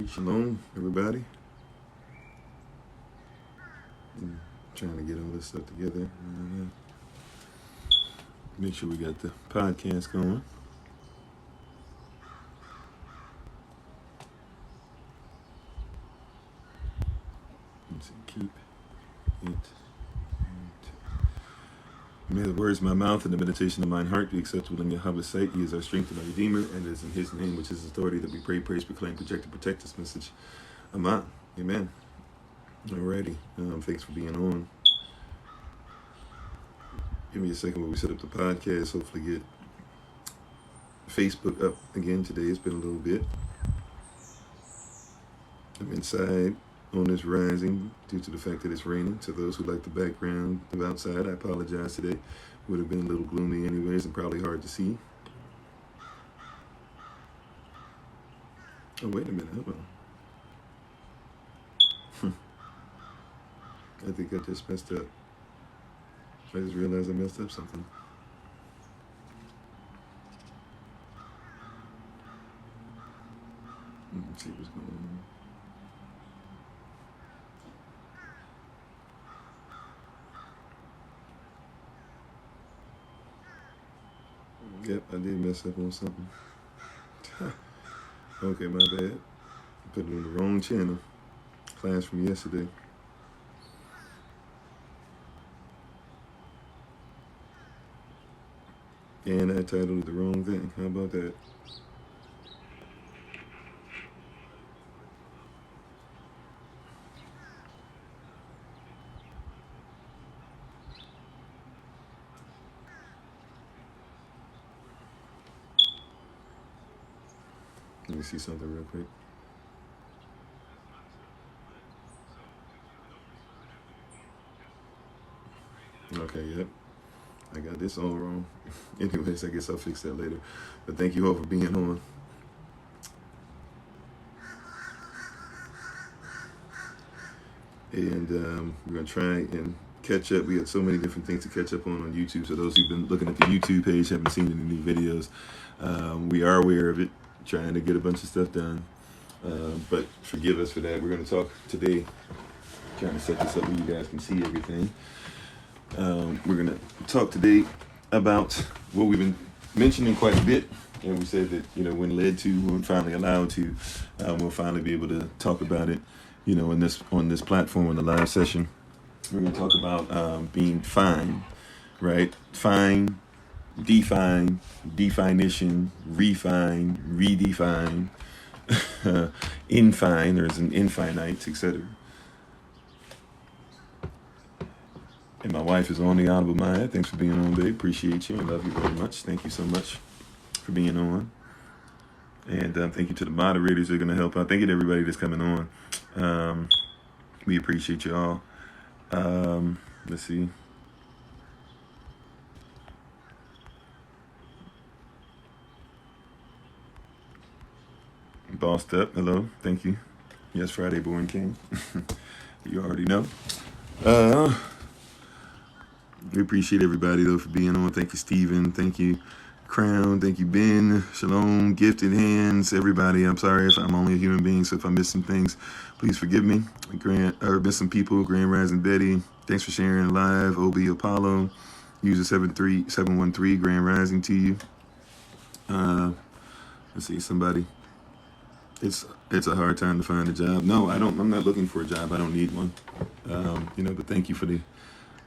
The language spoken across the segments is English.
Shalom, everybody. I'm trying to get all this stuff together. Make sure we got the podcast going. Let's see, keep it. May the words of my mouth and the meditation of mine heart be acceptable in Yahweh's sight. He is our strength and our Redeemer, and it is in His name, which is His authority, that we pray, praise, proclaim, project, and protect this message. Amen. Amen. Alrighty. Thanks for being on. Give me a second while we set up the podcast. Hopefully get Facebook up again today. It's been a little bit. I'm inside on this rising due to the fact that it's raining. To those who like the background of outside, I apologize today. Would have been a little gloomy anyways and probably hard to see. Oh, wait a minute. Hold on. I think I just messed up. I just realized I messed up something. Let's see what's going on. Yep, I did mess up on something. Okay, my bad. Put it on the wrong channel. Class from yesterday. And I titled it the wrong thing. How about that? Let me see something real quick. Okay, yep. I got this all wrong. Anyways, I guess I'll fix that later. But thank you all for being on. And we're going to try and catch up. We got so many different things to catch up on YouTube. So those who've been looking at the YouTube page, haven't seen any new videos, we are aware of it, trying to get a bunch of stuff done. But forgive us for that. We're going to talk today, trying to set this up where you guys can see everything. We're going to talk today about what we've been mentioning quite a bit. And we said that, when led to, when finally allowed to, we'll finally be able to talk about it, on this platform, in the live session. We're going to talk about being fine, right? Fine, define, definition, refine, redefine, infine, there's an infinite, etc. And my wife is on, the Honorable Maya. Thanks for being on, babe. Appreciate you and love you very much. Thank you so much for being on. And thank you to the moderators who are going to help out. Thank you to everybody that's coming on. We appreciate you all. Let's see. Bossed Up, hello. Thank you. Yes, Friday Born King. You already know. We appreciate everybody, though, for being on. Thank you, Steven. Thank you, Crown. Thank you, Ben. Shalom. Gifted Hands. Everybody, I'm sorry if I'm only a human being, so if I miss some things, please forgive me. Miss some people. Grand Rising Betty. Thanks for sharing live. OB Apollo. User 713. Grand Rising to you. Let's see, somebody. It's a hard time to find a job. No, I'm not looking for a job. I don't need one. But thank you for the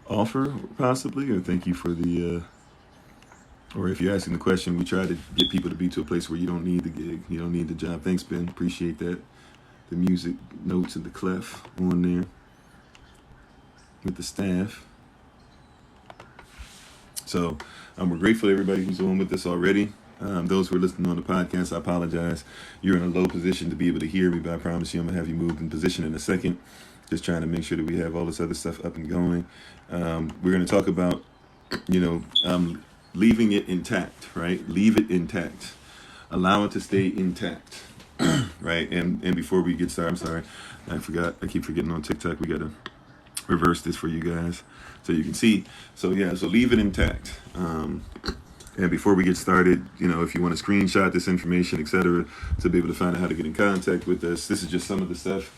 offer, possibly, or thank you for the, or if you're asking the question, we try to get people to be to a place where you don't need the gig, you don't need the job. Thanks, Ben. Appreciate that. The music notes and the clef on there with the staff. So we're grateful to everybody who's on with us already. Those who are listening on the podcast, I apologize. You're in a low position to be able to hear me, but I promise you I'm going to have you moved in position in a second. Just trying to make sure that we have all this other stuff up and going. We're going to talk about, leaving it intact, right? Leave it intact. Allow it to stay intact, right? And before we get started, I'm sorry, I forgot. I keep forgetting on TikTok. We got to reverse this for you guys so you can see. So leave it intact. And before we get started, if you want to screenshot this information, etc., to be able to find out how to get in contact with us, this is just some of the stuff.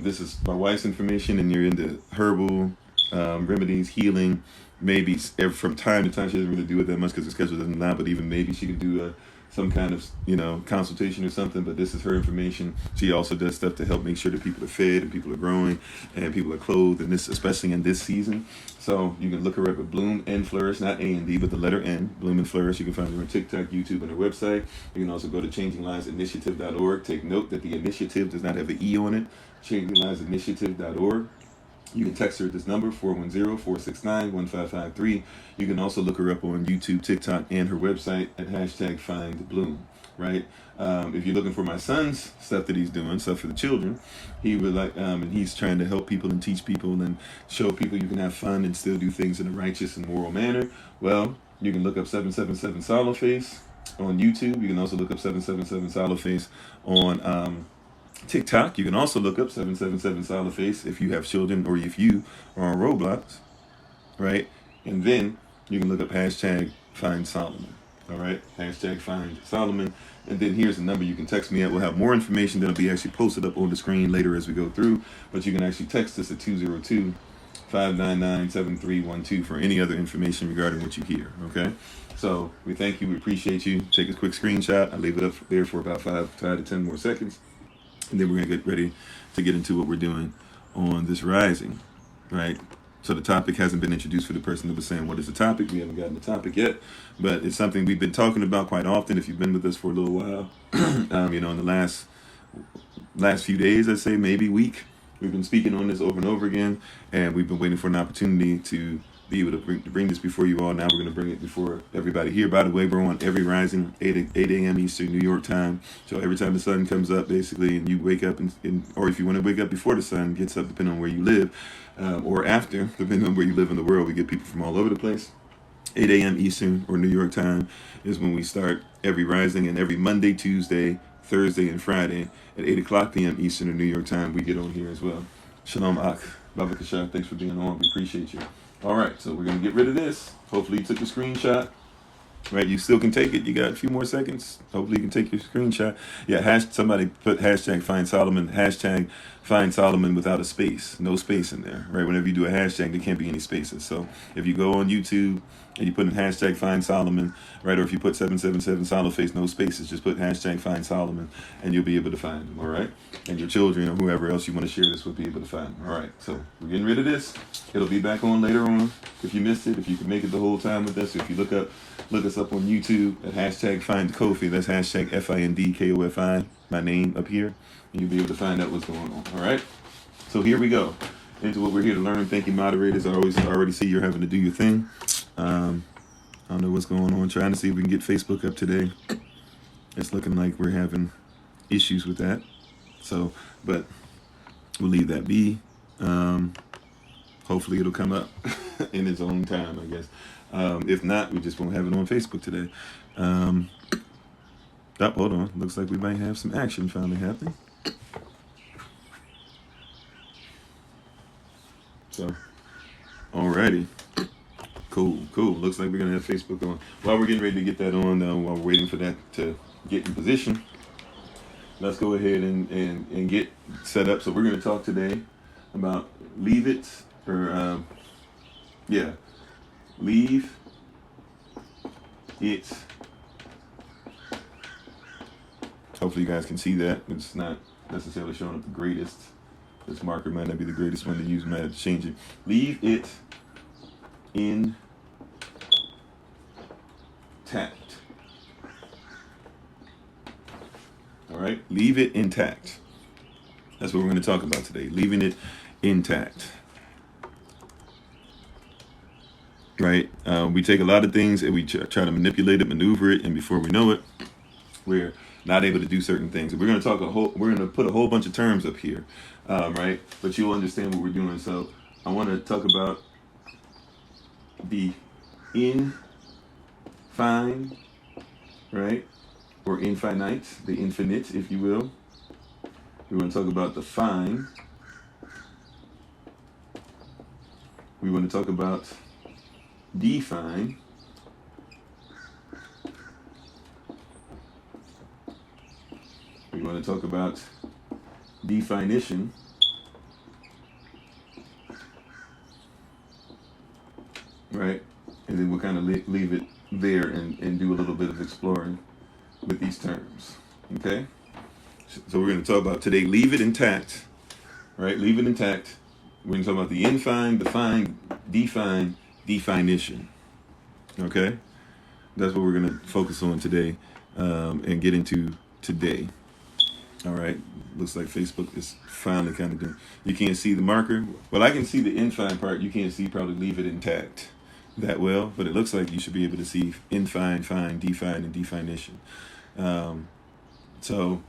This is my wife's information, and you're into herbal remedies, healing. Maybe from time to time, she doesn't really do it that much because her schedule doesn't allow, but even maybe she could do some kind of consultation or something. But this is her information. She also does stuff to help make sure that people are fed and people are growing and people are clothed, and this, especially in this season. So you can look her up at Bloom and Flourish, not A&D, but the letter N, Bloom and Flourish. You can find her on TikTok, YouTube, and her website. You can also go to changinglivesinitiative.org. Take note that the initiative does not have an E on it. changinglivesinitiative.org. You can text her at this number, 410-469-1553. You can also look her up on YouTube, TikTok, and her website at #FindBloom, right? If you're looking for my son's stuff that he's doing, stuff for the children, he would like, and he's trying to help people and teach people and show people you can have fun and still do things in a righteous and moral manner. Well, you can look up 777 Soloface on YouTube. You can also look up 777 Soloface on TikTok. You can also look up 777 Soloface if you have children or if you are on Roblox, right? And then you can look up #FindSolomon, all right? #FindSolomon. And then here's the number you can text me at. We'll have more information that'll be actually posted up on the screen later as we go through, but you can actually text us at 202-599-7312 for any other information regarding what you hear, okay? So we thank you. We appreciate you. Take a quick screenshot. I'll leave it up there for about 5 to 10 more seconds. And then we're going to get ready to get into what we're doing on this rising, right? So the topic hasn't been introduced for the person that was saying, what is the topic? We haven't gotten the topic yet, but it's something we've been talking about quite often if you've been with us for a little while. In the last few days, I'd say maybe week, we've been speaking on this over and over again, and we've been waiting for an opportunity to be able to bring this before you all. Now we're going to bring it before everybody here. By the way, we're on every rising 8 a.m. Eastern New York time. So every time the sun comes up, basically, and you wake up, or if you want to wake up before the sun gets up, depending on where you live, or after, depending on where you live in the world, we get people from all over the place. 8 a.m. Eastern or New York time is when we start every rising, and every Monday, Tuesday, Thursday, and Friday at 8 o'clock p.m. Eastern or New York time, we get on here as well. Shalom Ak, Baba Kasha, thanks for being on. We appreciate you. All right, so we're going to get rid of this. Hopefully you took a screenshot. Right, you still can take it. You got a few more seconds. Hopefully you can take your screenshot. Yeah, somebody put #FindSolomon, #FindSolomon without a space. No space in there, right? Whenever you do a hashtag, there can't be any spaces. So if you go on YouTube and you put in #FindSolomon, right, or if you put 777 Soloface, no spaces, just put #FindSolomon, and you'll be able to find them, all right? And your children or whoever else you want to share this with be able to find them, all right? So we're getting rid of this. It'll be back on later on. If you missed it, if you can make it the whole time with us, if you look us up on YouTube at #FindKofi. That's #FindKofi, my name up here, and you'll be able to find out what's going on. All right. So here we go into what we're here to learn. Thank you, moderators. I already see you're having to do your thing. I don't know what's going on. Trying to see if we can get Facebook up today. It's looking like we're having issues with that. So, but we'll leave that be. Hopefully it'll come up in its own time, I guess. If not, we just won't have it on Facebook today. Hold on. Looks like we might have some action finally happening. So, alrighty. Cool. Looks like we're going to have Facebook on. While we're getting ready to get that on, while we're waiting for that to get in position, let's go ahead and get set up. So we're going to talk today about leave it hopefully you guys can see that. It's not necessarily showing up the greatest. This marker might not be the greatest one to use. Might have to change it. Leave it intact. All right, leave it intact. That's what we're going to talk about today. Leaving it intact. Right? We take a lot of things and we try to manipulate it, maneuver it, and before we know it, we're not able to do certain things. We're going to we're going to put a whole bunch of terms up here, right? But you'll understand what we're doing. So I want to talk about the infine, right? Or infinite, the infinite, if you will. We want to talk about the fine. We want to talk about define. We're going to talk about definition. Right? And then we'll kind of leave it there and do a little bit of exploring with these terms. Okay? So we're going to talk about today, leave it intact. Right? Leave it intact. We're going to talk about the infine, define, define, definition. Okay? That's what we're going to focus on today and get into today. All right. Looks like Facebook is finally kind of doing. You can't see the marker. Well, I can see the infine part. You can't see probably leave it intact that well, but it looks like you should be able to see infine, fine, define, and definition. So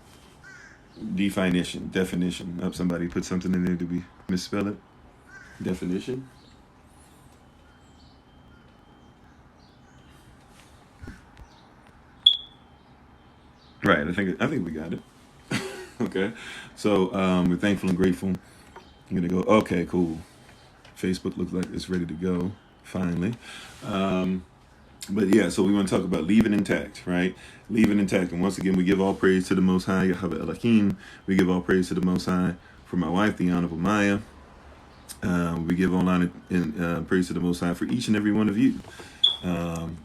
definition. Up, somebody put something in there. Did we misspell it? Definition. Right. I think we got it. Okay. So we're thankful and grateful. I'm gonna go. Okay. Cool. Facebook looks like it's ready to go. Finally. But yeah, so we want to talk about leave it intact, right? Leave it intact. And once again, we give all praise to the Most High, Yahweh Elohim. We give all praise to the Most High for my wife, the Honorable Maya. We give all honor and praise to the Most High for each and every one of you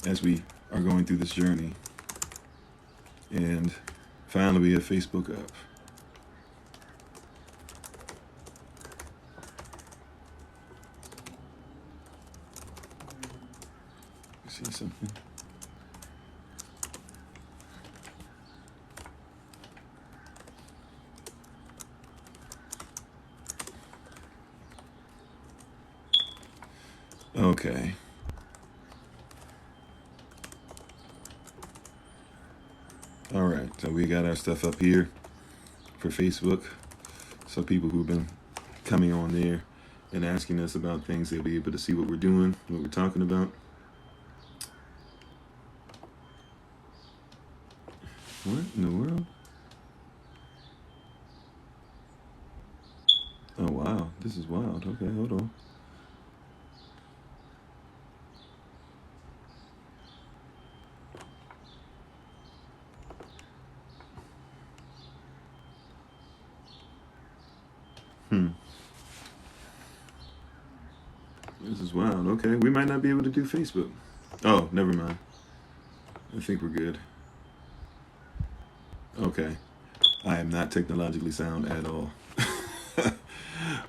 as we are going through this journey. And finally, we have Facebook up. See something? Okay. All right. So we got our stuff up here for Facebook. So people who've been coming on there and asking us about things, they'll be able to see what we're doing, what we're talking about. What in the world? Oh, wow. This is wild. Okay, hold on. This is wild. Okay, we might not be able to do Facebook. Oh, never mind. I think we're good. Okay. I am not technologically sound at all.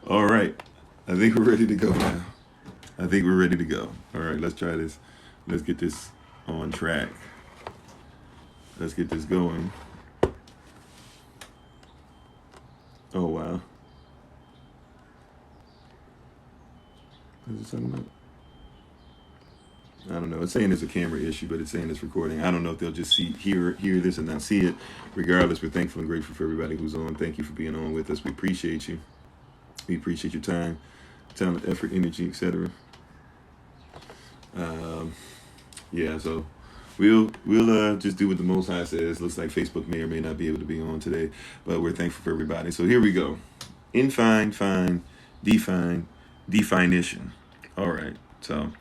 All right. I think we're ready to go now. I think we're ready to go. All right, let's try this. Let's get this on track. Let's get this going. Oh, wow. What is it talking about? I don't know. It's saying it's a camera issue, but it's saying it's recording. I don't know if they'll just hear this and not see it. Regardless, we're thankful and grateful for everybody who's on. Thank you for being on with us. We appreciate you. We appreciate your time, talent, effort, energy, etc. Yeah, so we'll just do what the Most High says. Looks like Facebook may or may not be able to be on today, but we're thankful for everybody. So here we go. Infine, fine, define, definition. All right. So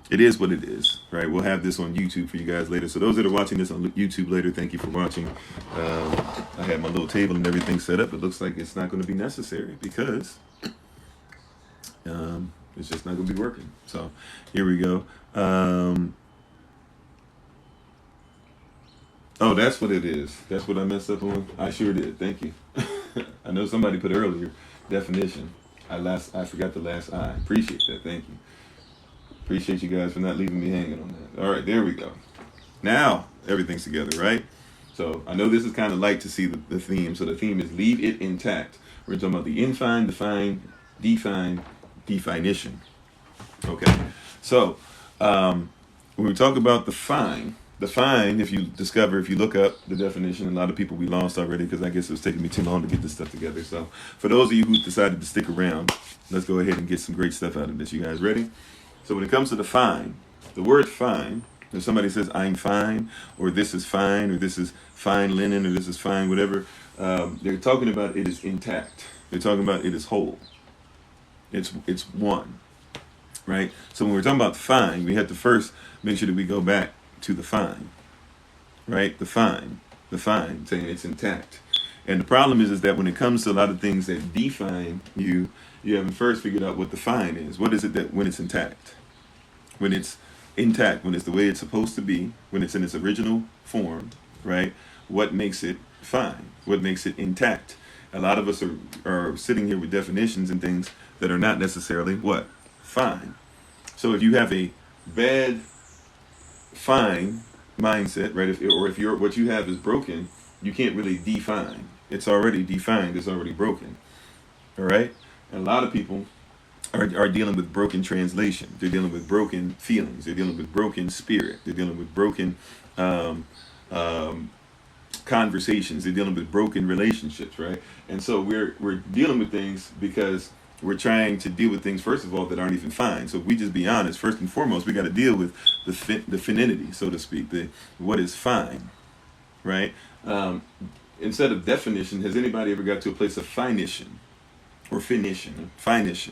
it is what it is, right? We'll have this on YouTube for you guys later. So those that are watching this on YouTube later, thank you for watching. I have my little table and everything set up. It looks like it's not going to be necessary because it's just not going to be working. So here we go. Oh, that's what it is. That's what I messed up on. I sure did. Thank you. I know somebody put earlier definition. I forgot the last I. Appreciate that. Thank you. Appreciate you guys for not leaving me hanging on that. All right, there we go. Now everything's together, right? So I know this is kind of light to see the theme. So the theme is leave it intact. We're talking about the infine, define, definition. Okay. So when we talk about the fine, if you look up the definition, a lot of people we lost already because I guess it was taking me too long to get this stuff together. So for those of you who decided to stick around, let's go ahead and get some great stuff out of this. You guys ready? So when it comes to the fine, the word fine, if somebody says I'm fine, or this is fine, or this is fine linen, or this is fine whatever, they're talking about it is intact. They're talking about it is whole. It's one, right? So when we're talking about fine, we have to first make sure that we go back to the fine, right? The fine, saying it's intact. And the problem is that when it comes to a lot of things that define you, you haven't first figured out what the fine is. What is it that when it's intact? When it's intact, when it's the way it's supposed to be, when it's in its original form, right? What makes it fine? What makes it intact? A lot of us are sitting here with definitions and things that are not necessarily what? Fine. So if you have a bad fine mindset, right? If you're what you have is broken, you can't really define. It's already defined. It's already broken. All right. And a lot of people are dealing with broken translation. They're dealing with broken feelings. They're dealing with broken spirit. They're dealing with broken um, um, conversations. They're dealing with broken relationships, right? And so we're dealing with things because we're trying to deal with things, first of all, that aren't even fine. So if we just be honest, first and foremost, we got to deal with the finity, so to speak, the what is fine, right? Instead of definition, has anybody ever got to a place of finition or finition,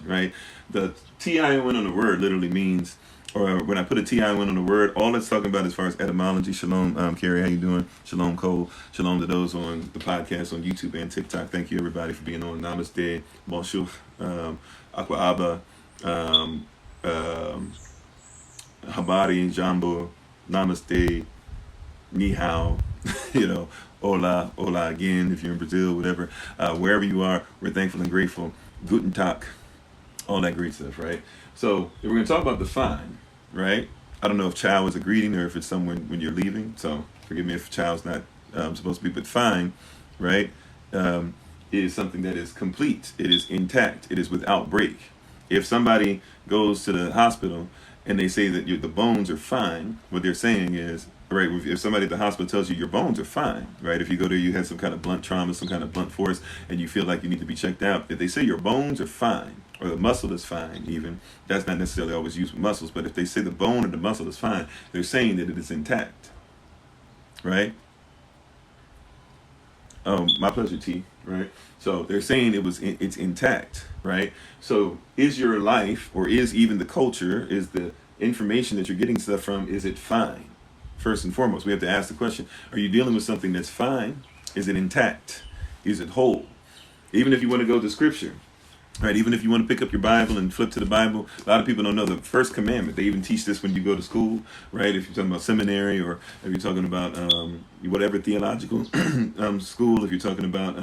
right? The TION on the word literally means, or when I put a TION on the word, all it's talking about as far as etymology. Shalom, Carrie, how you doing? Shalom, Cole. Shalom to those on the podcast on YouTube and TikTok. Thank you, everybody, for being on. Namaste, bonjour, Aqua Abba, Habari, Jambo, Namaste, Ni hao, hola, hola again, if you're in Brazil, whatever, wherever you are, we're thankful and grateful. Guten Tag, all that great stuff, right? So if we're going to talk about the fine, right? I don't know if chow is a greeting or if it's someone when you're leaving, so forgive me if chow's not supposed to be, but fine, right, is something that is complete. It is intact. It is without break. If somebody goes to the hospital and they say that the bones are fine, what they're saying is, right, if somebody at the hospital tells you your bones are fine, right, if you go there, you had some kind of blunt trauma, some kind of blunt force, and you feel like you need to be checked out, if they say your bones are fine, or the muscle is fine even, that's not necessarily always used with muscles, but if they say the bone or the muscle is fine, they're saying that it is intact, right? My pleasure, T, right? So they're saying it's intact, right? So is your life, or is even the culture, is the information that you're getting stuff from, is it fine? First and foremost, we have to ask the question, are you dealing with something that's fine? Is it intact? Is it whole? Even if you want to go to scripture, right? Even if you want to pick up your Bible and flip to the Bible, a lot of people don't know the first commandment. They even teach this when you go to school, right? If you're talking about seminary, or if you're talking about whatever theological school, if you're talking about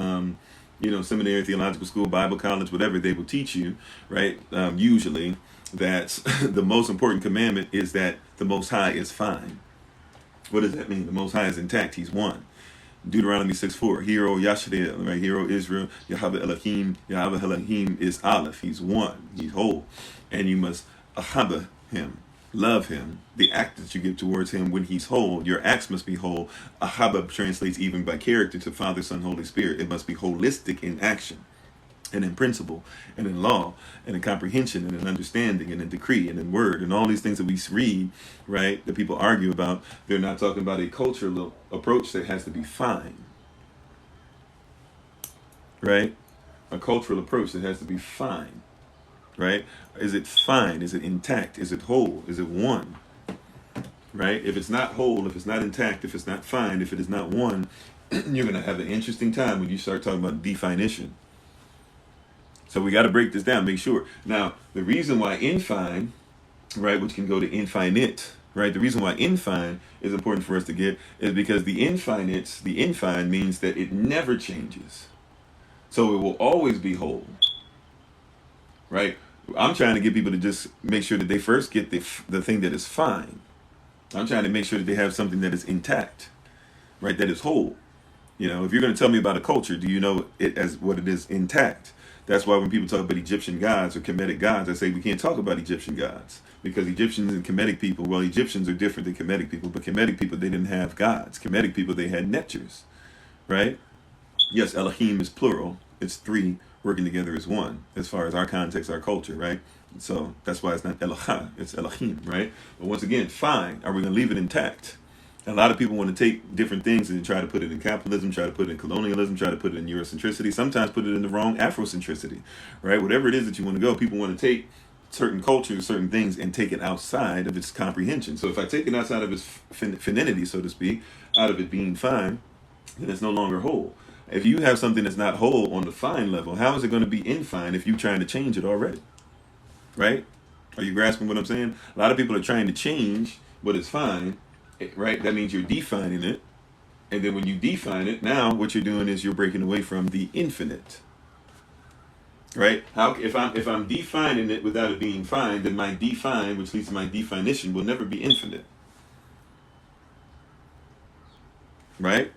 seminary, theological school, Bible college, whatever, they will teach you, right? Usually, that the most important commandment is that the Most High is fine. What does that mean? The Most High is intact. He's one. Deuteronomy 6:4. Hero Yashdeel, right? Hero Israel. Yahweh Elohim. Yahweh Elohim is Aleph. He's one. He's whole. And you must ahaba him. Love him. The act that you give towards him when he's whole. Your acts must be whole. Ahaba translates even by character to Father, Son, Holy Spirit. It must be holistic in action, and in principle, and in law, and in comprehension, and in understanding, and in decree, and in word, and all these things that we read, right, that people argue about. They're not talking about a cultural approach that has to be fine, right? A cultural approach that has to be fine, right? Is it fine? Is it intact? Is it whole? Is it one? Right? If it's not whole, if it's not intact, if it's not fine, if it is not one, you're going to have an interesting time when you start talking about definition. So we got to break this down, make sure. Now, the reason why infine, right, which can go to infinite, right? The reason why infine is important for us to get is because the infine means that it never changes. So it will always be whole, right? I'm trying to get people to just make sure that they first get the thing that is fine. I'm trying to make sure that they have something that is intact, right? That is whole. If you're going to tell me about a culture, do you know it as what it is intact? That's why when people talk about Egyptian gods or Kemetic gods, I say we can't talk about Egyptian gods because Egyptians and Kemetic people, well, Egyptians are different than Kemetic people, but Kemetic people, they didn't have gods. Kemetic people, they had netchers, right? Yes, Elohim is plural. It's three working together as one as far as our context, our culture, right? So that's why it's not Elohim, it's Elohim, right? But once again, fine. Are we going to leave it intact? A lot of people want to take different things and try to put it in capitalism, try to put it in colonialism, try to put it in Eurocentricity, sometimes put it in the wrong Afrocentricity, right? Whatever it is that you want to go, people want to take certain cultures, certain things, and take it outside of its comprehension. So if I take it outside of its finity, so to speak, out of it being fine, then it's no longer whole. If you have something that's not whole on the fine level, how is it going to be infine if you're trying to change it already? Right? Are you grasping what I'm saying? A lot of people are trying to change what is fine, right? That means you're defining it. And then when you define it, now what you're doing is you're breaking away from the infinite. Right? How if I'm defining it without it being fine, then my define, which leads to my definition, will never be infinite. Right?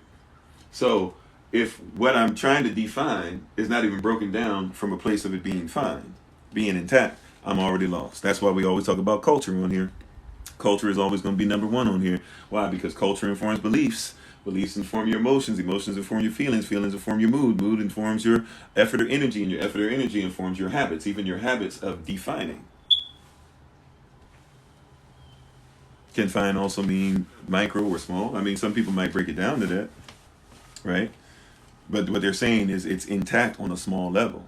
So if what I'm trying to define is not even broken down from a place of it being fine, being intact, I'm already lost. That's why we always talk about culture on here. Culture is always going to be number one on here. Why? Because culture informs beliefs. Beliefs inform your emotions. Emotions inform your feelings. Feelings inform your mood. Mood informs your effort or energy. And your effort or energy informs your habits, even your habits of defining. Can fine also mean micro or small? I mean, some people might break it down to that, right? But what they're saying is it's intact on a small level.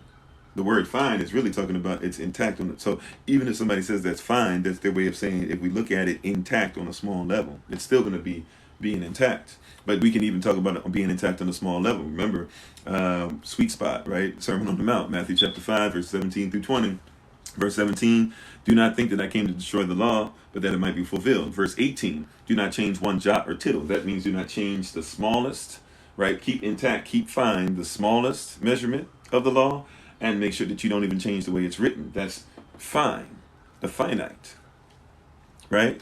The word fine is really talking about it's intact on it. So even if somebody says that's fine, that's their way of saying if we look at it intact on a small level, it's still going to be being intact. But we can even talk about it being intact on a small level. Remember, sweet spot, right? Sermon on the Mount, Matthew chapter 5, verse 17 through 20. Verse 17, do not think that I came to destroy the law, but that it might be fulfilled. Verse 18, do not change one jot or tittle. That means do not change the smallest, right? Keep intact, keep fine the smallest measurement of the law, and make sure that you don't even change the way it's written. That's fine, the finite, right?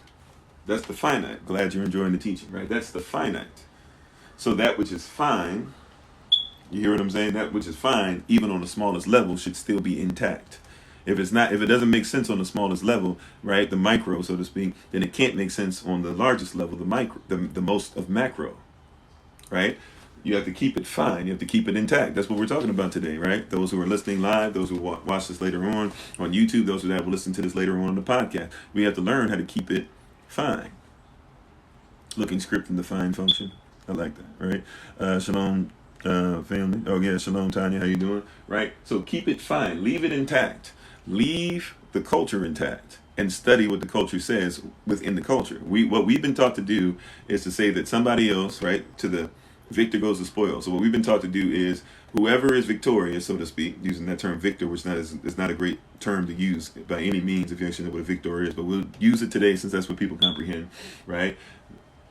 That's the finite. Glad you're enjoying the teaching, right? That's the finite. So that which is fine, you hear what I'm saying? That which is fine, even on the smallest level, should still be intact. If it's not, if it doesn't make sense on the smallest level, right, the micro, so to speak, then it can't make sense on the largest level, the micro, the most of macro, right? You have to keep it fine. You have to keep it intact. That's what we're talking about today, right? Those who are listening live, those who watch this later on YouTube, those who will listen to this later on the podcast. We have to learn how to keep it fine. Looking script in the fine function. I like that, right? Shalom, family. Oh yeah, shalom, Tanya. How you doing? Right. So keep it fine. Leave it intact. Leave the culture intact and study what the culture says within the culture. What we've been taught to do is to say that somebody else, right, to the victor goes the spoil. So what we've been taught to do is whoever is victorious, so to speak, using that term victor, which is not a great term to use by any means if you actually know what a victor is, but we'll use it today since that's what people comprehend, right?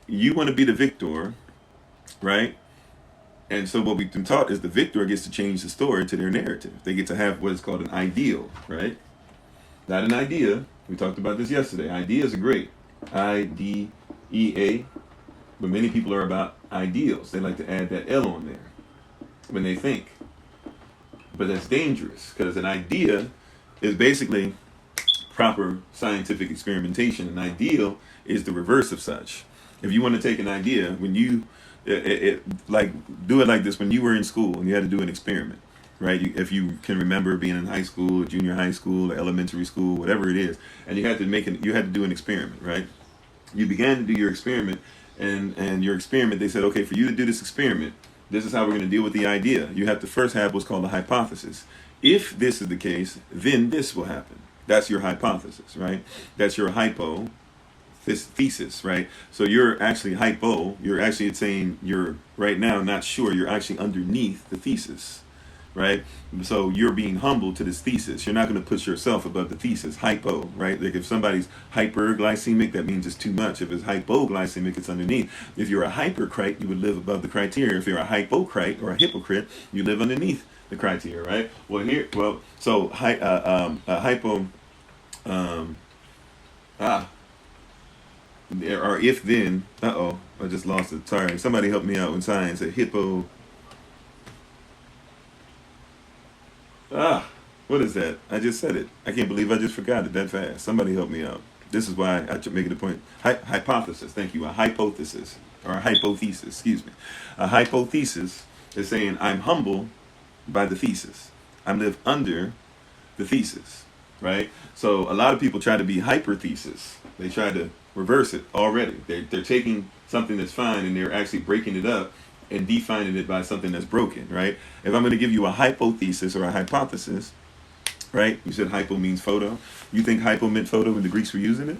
You want to be the victor, right? And so what we've been taught is the victor gets to change the story to their narrative. They get to have what is called an ideal, right? Not an idea. We talked about this yesterday. Ideas are great. IDEA. But many people are about ideals. They like to add that L on there when they think. But that's dangerous because an idea is basically proper scientific experimentation. An ideal is the reverse of such. If you want to take an idea, when you like do it like this, when you were in school and you had to do an experiment, right? If you can remember being in high school, junior high school, or elementary school, whatever it is, and you had to do an experiment, right? You began to do your experiment, and your experiment, they said, okay, for you to do this experiment, this is how we're going to deal with the idea. You have to first have what's called a hypothesis. If this is the case, then this will happen. That's your hypothesis, right? That's your this thesis, right? So you're actually you're actually saying you're right now not sure, you're actually underneath the thesis, right? So you're being humble to this thesis. You're not going to put yourself above the thesis. Hypo, right? Like if somebody's hyperglycemic, that means it's too much. If it's hypoglycemic, it's underneath. If you're a hypercrite, you would live above the criteria. If you're a hypocrite or a hypocrite, you live underneath the criteria, right? So hypo, or if then, I just lost it. Sorry, somebody help me out with science. A hippo. What is that? I just said it. I can't believe I just forgot it that fast. Somebody help me out. This is why I make it a point. Hypothesis. Thank you. A hypothesis or a hypothesis. Excuse me. A hypothesis is saying I'm humble by the thesis. I live under the thesis, right? So a lot of people try to be hyperthesis. They try to reverse it already. They're taking something that's fine and they're actually breaking it up and defining it by something that's broken, right? If I'm going to give you a hypothesis or a hypothesis, right? You said hypo means photo. You think hypo meant photo when the Greeks were using it?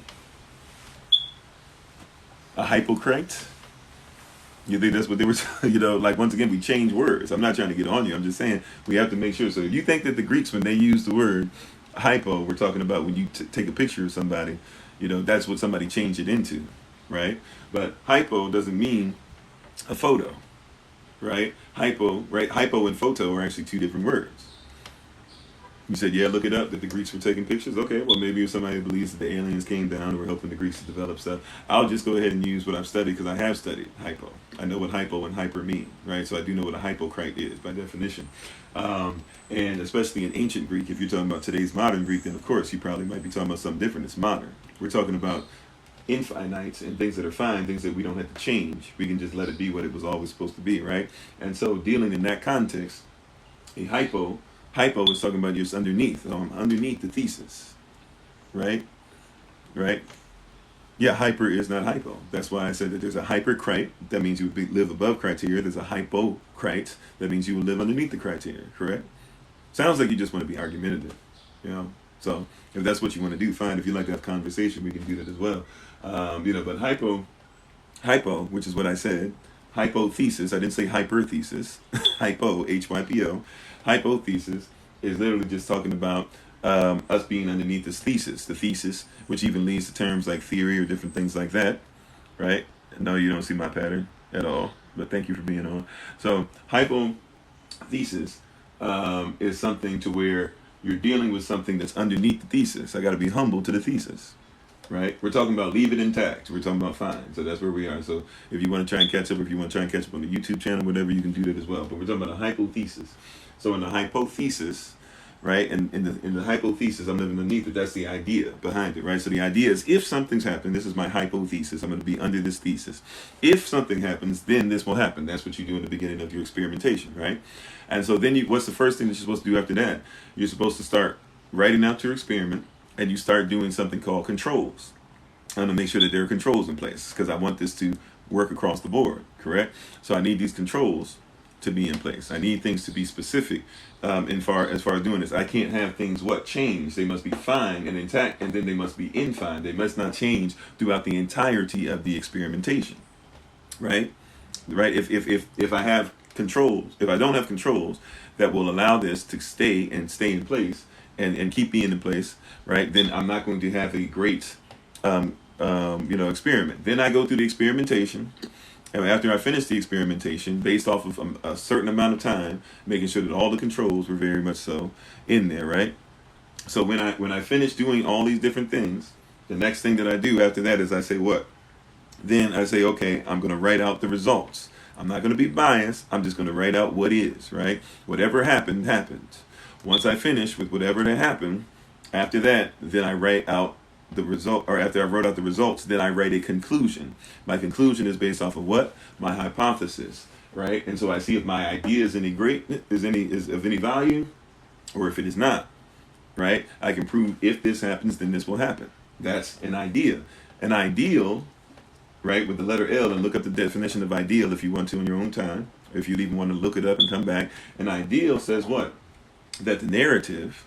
A hypocrite? You think that's what they were, like once again, we change words. I'm not trying to get on you. I'm just saying we have to make sure. So if you think that the Greeks, when they use the word hypo, we're talking about when you take a picture of somebody, that's what somebody changed it into, right? But hypo doesn't mean a photo, right? Hypo, right? Hypo and photo are actually two different words. You said, yeah, look it up, that the Greeks were taking pictures. Okay, well, maybe if somebody believes that the aliens came down and were helping the Greeks to develop stuff, I'll just go ahead and use what I've studied because I have studied hypo. I know what hypo and hyper mean, right? So I do know what a hypocrite is by definition. And especially in ancient Greek, if you're talking about today's modern Greek, then of course you probably might be talking about something different. It's modern. We're talking about infinites and things that are fine, things that we don't have to change. We can just let it be what it was always supposed to be, right? And so dealing in that context, a hypo is talking about just underneath the thesis, right? Right? Yeah, hyper is not hypo. That's why I said that there's a hypercrite. That means you would live above criteria. There's a hypocrite. That means you would live underneath the criteria, correct? Sounds like you just want to be argumentative, So if that's what you want to do, fine. If you like to have conversation, we can do that as well. But hypo, which is what I said, hypothesis. I didn't say hyperthesis. Hypo, HYPO. Hypothesis is literally just talking about us being underneath this thesis. The thesis, which even leads to terms like theory or different things like that, right? No, you don't see my pattern at all, but thank you for being on. So hypothesis is something to where you're dealing with something that's underneath the thesis. I got to be humble to the thesis. Right? We're talking about leave it intact. We're talking about fine. So that's where we are. So if you want to try and catch up, if you want to try and catch up on the YouTube channel, whatever, you can do that as well. But we're talking about a hypothesis. So in the hypothesis, right, and in the hypothesis, I'm living underneath it. That's the idea behind it, right? So the idea is if something's happened, this is my hypothesis. I'm going to be under this thesis. If something happens, then this will happen. That's what you do in the beginning of your experimentation, right? And so then what's the first thing that you're supposed to do after that? You're supposed to start writing out your experiment. And you start doing something called controls. I'm going to make sure that there are controls in place because I want this to work across the board, correct? So I need these controls to be in place. I need things to be specific as far as doing this. I can't have things change. They must be fine and intact, and then they must be infine. They must not change throughout the entirety of the experimentation, right? Right? If I have controls, if I don't have controls that will allow this to stay in place, and keep being in place, right? Then I'm not going to have a great, experiment. Then I go through the experimentation, and after I finish the experimentation, based off of a certain amount of time, making sure that all the controls were very much so in there, right? So when I finish doing all these different things, the next thing that I do after that is I say what? Then I say, okay, I'm going to write out the results. I'm not going to be biased. I'm just going to write out what is, right? Whatever happened, happened. Once I finish with whatever that happened, after that, then I write out the result, or after I wrote out the results, then I write a conclusion. My conclusion is based off of what? My hypothesis, right? And so I see if my idea is is of any value, or if it is not, right? I can prove if this happens, then this will happen. That's an idea. An ideal, right, with the letter L, and look up the definition of ideal if you want to in your own time, if you even want to look it up and come back. An ideal says what? That the narrative,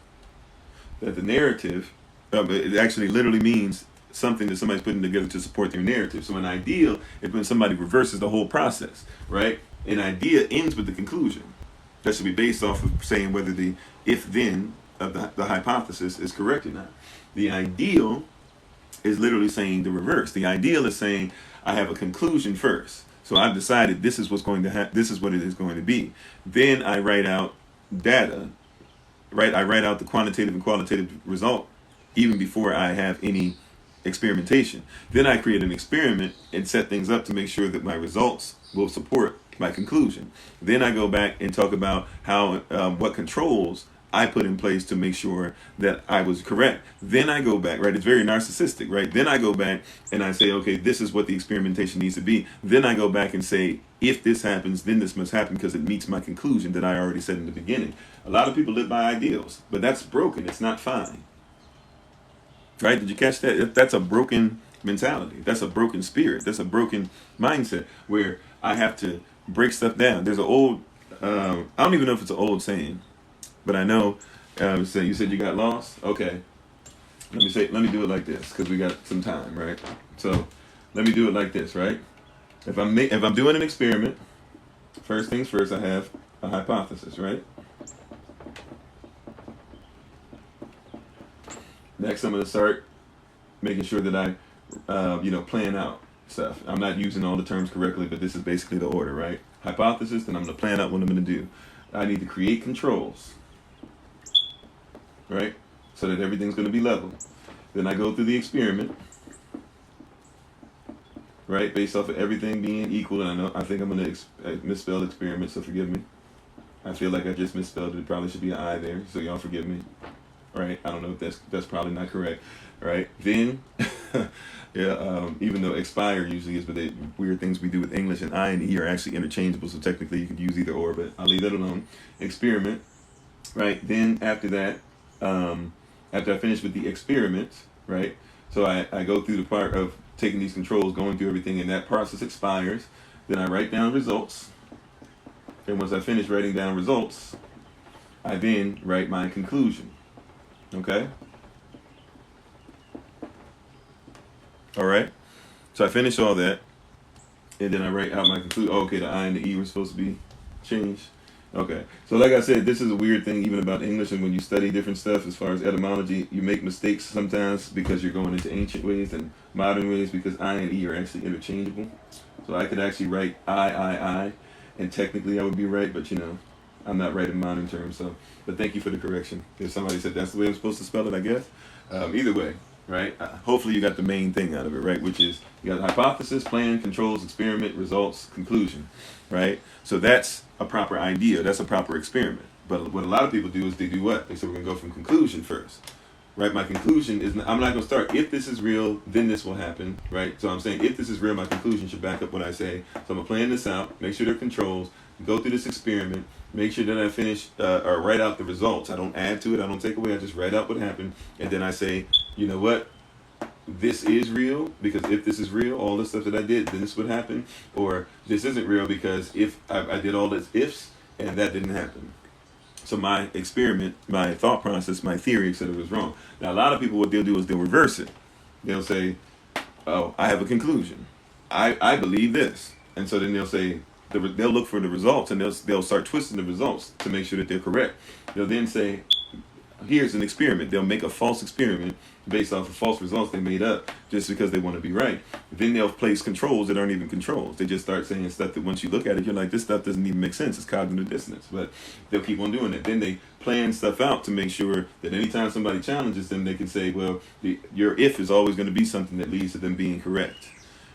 it actually literally means something that somebody's putting together to support their narrative. So an ideal is when somebody reverses the whole process, right? An idea ends with the conclusion. That should be based off of saying whether the if-then of the hypothesis is correct or not. The ideal is literally saying the reverse. The ideal is saying I have a conclusion first. So I've decided this is what's going to happen. This is what it is going to be. Then I write out data. Right, I write out the quantitative and qualitative result even before I have any experimentation. Then I create an experiment and set things up to make sure that my results will support my conclusion. Then I go back and talk about how what controls I put in place to make sure that I was correct. Then I go back, right? It's very narcissistic, right? Then I go back and I say, okay, this is what the experimentation needs to be. Then I go back and say, if this happens, then this must happen because it meets my conclusion that I already said in the beginning. A lot of people live by ideals, but that's broken. It's not fine. Right? Did you catch that? That's a broken mentality. That's a broken spirit. That's a broken mindset where I have to break stuff down. There's an old, I don't even know if it's an old saying, but I know, so you said you got lost? Okay. Let me do it like this because we got some time, right? So let me do it like this, right? If I'm doing an experiment, first things first, I have a hypothesis, right? Next, I'm going to start making sure that I, plan out stuff. I'm not using all the terms correctly, but this is basically the order, right? Hypothesis, then I'm going to plan out what I'm going to do. I need to create controls, right? So that everything's going to be level. Then I go through the experiment, right? Based off of everything being equal, and I think I'm going to misspell experiment, so forgive me. I feel like I just misspelled it. It probably should be an I there, so y'all forgive me. Right? I don't know if that's probably not correct. Right? Then, even though expire usually is, but the weird things we do with English and I and E are actually interchangeable, so technically you could use either or, but I'll leave that alone. Experiment. Right? Then after that, after I finish with the experiment, right? So I go through the part of taking these controls, going through everything, and that process expires. Then I write down results. And once I finish writing down results, I then write my conclusion. Okay? All right? So I finish all that, and then I write out my conclusion. Oh, okay, the I and the E were supposed to be changed. Okay. So like I said, this is a weird thing even about English, and when you study different stuff as far as etymology, you make mistakes sometimes because you're going into ancient ways and modern ways because I and E are actually interchangeable. So I could actually write I, and technically I would be right, but I'm not right in modern terms. So, but thank you for the correction. If somebody said that's the way I'm supposed to spell it, I guess. Either way, right? Hopefully you got the main thing out of it, right? Which is you got hypothesis, plan, controls, experiment, results, conclusion, right? So that's a proper idea. That's a proper experiment. But what a lot of people do is they do what? They say we're gonna go from conclusion first. Right, my conclusion is I'm not going to start, if this is real, then this will happen, right? So I'm saying if this is real, my conclusion should back up what I say. So I'm going to plan this out, make sure there are controls, go through this experiment, make sure that I finish or write out the results. I don't add to it, I don't take away, I just write out what happened. And then I say, you know what? This is real, because if this is real, all the stuff that I did, then this would happen. Or this isn't real because if I did all this ifs and that didn't happen. So my experiment, my thought process, my theory said it was wrong. Now, a lot of people, what they'll do is they'll reverse it. They'll say, oh, I have a conclusion. I believe this. And so then they'll say, they'll look for the results, and they'll start twisting the results to make sure that they're correct. They'll then say, here's an experiment. They'll make a false experiment based off of false results they made up just because they want to be right. Then they'll place controls that aren't even controls. They just start saying stuff that once you look at it, you're like, this stuff doesn't even make sense. It's cognitive dissonance. But they'll keep on doing it. Then they plan stuff out to make sure that anytime somebody challenges them, they can say, well, your if is always going to be something that leads to them being correct.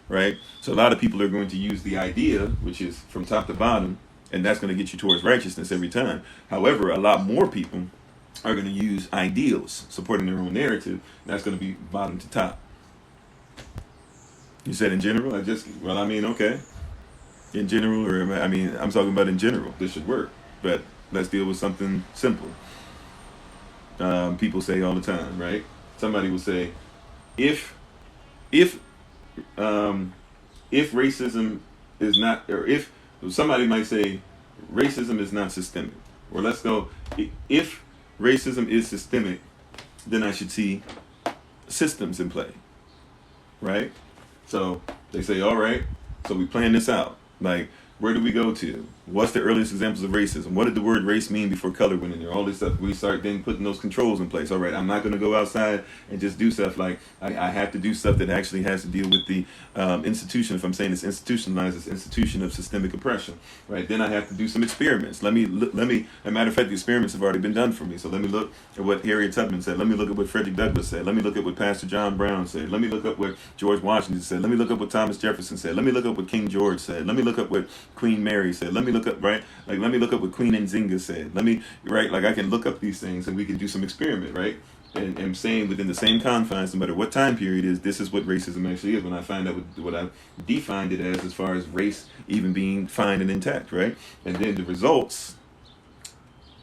Right? So a lot of people are going to use the idea, which is from top to bottom, and that's going to get you towards righteousness every time. However, a lot more people are going to use ideals supporting their own narrative. That's going to be bottom to top. You said in general? Okay. In general, I'm talking about in general. This should work. But let's deal with something simple. People say all the time, right? Somebody will say, if racism is not, or if somebody might say racism is not systemic, or let's go, if racism is systemic, then I should see systems in play, right? So they say, all right, so we plan this out. Like, where do we go to? What's the earliest examples of racism? What did the word race mean before color went in there? All this stuff. We start then putting those controls in place. All right, I'm not going to go outside and just do stuff like I have to do stuff that actually has to deal with the institution. If I'm saying it's institutionalized, it's institution of systemic oppression, right? Then I have to do some experiments. Let me. As a matter of fact, the experiments have already been done for me. So let me look at what Harriet Tubman said. Let me look at what Frederick Douglass said. Let me look at what Pastor John Brown said. Let me look up what George Washington said. Let me look up what Thomas Jefferson said. Let me look up what King George said. Let me look up what Queen Mary said. Let me look up, right? Like, let me look up what Queen Nzinga said. I can look up these things and we can do some experiment, right? And I'm saying within the same confines, no matter what time period it is, this is what racism actually is. When I find out what I've defined it as far as race even being fine and intact, right? And then the results,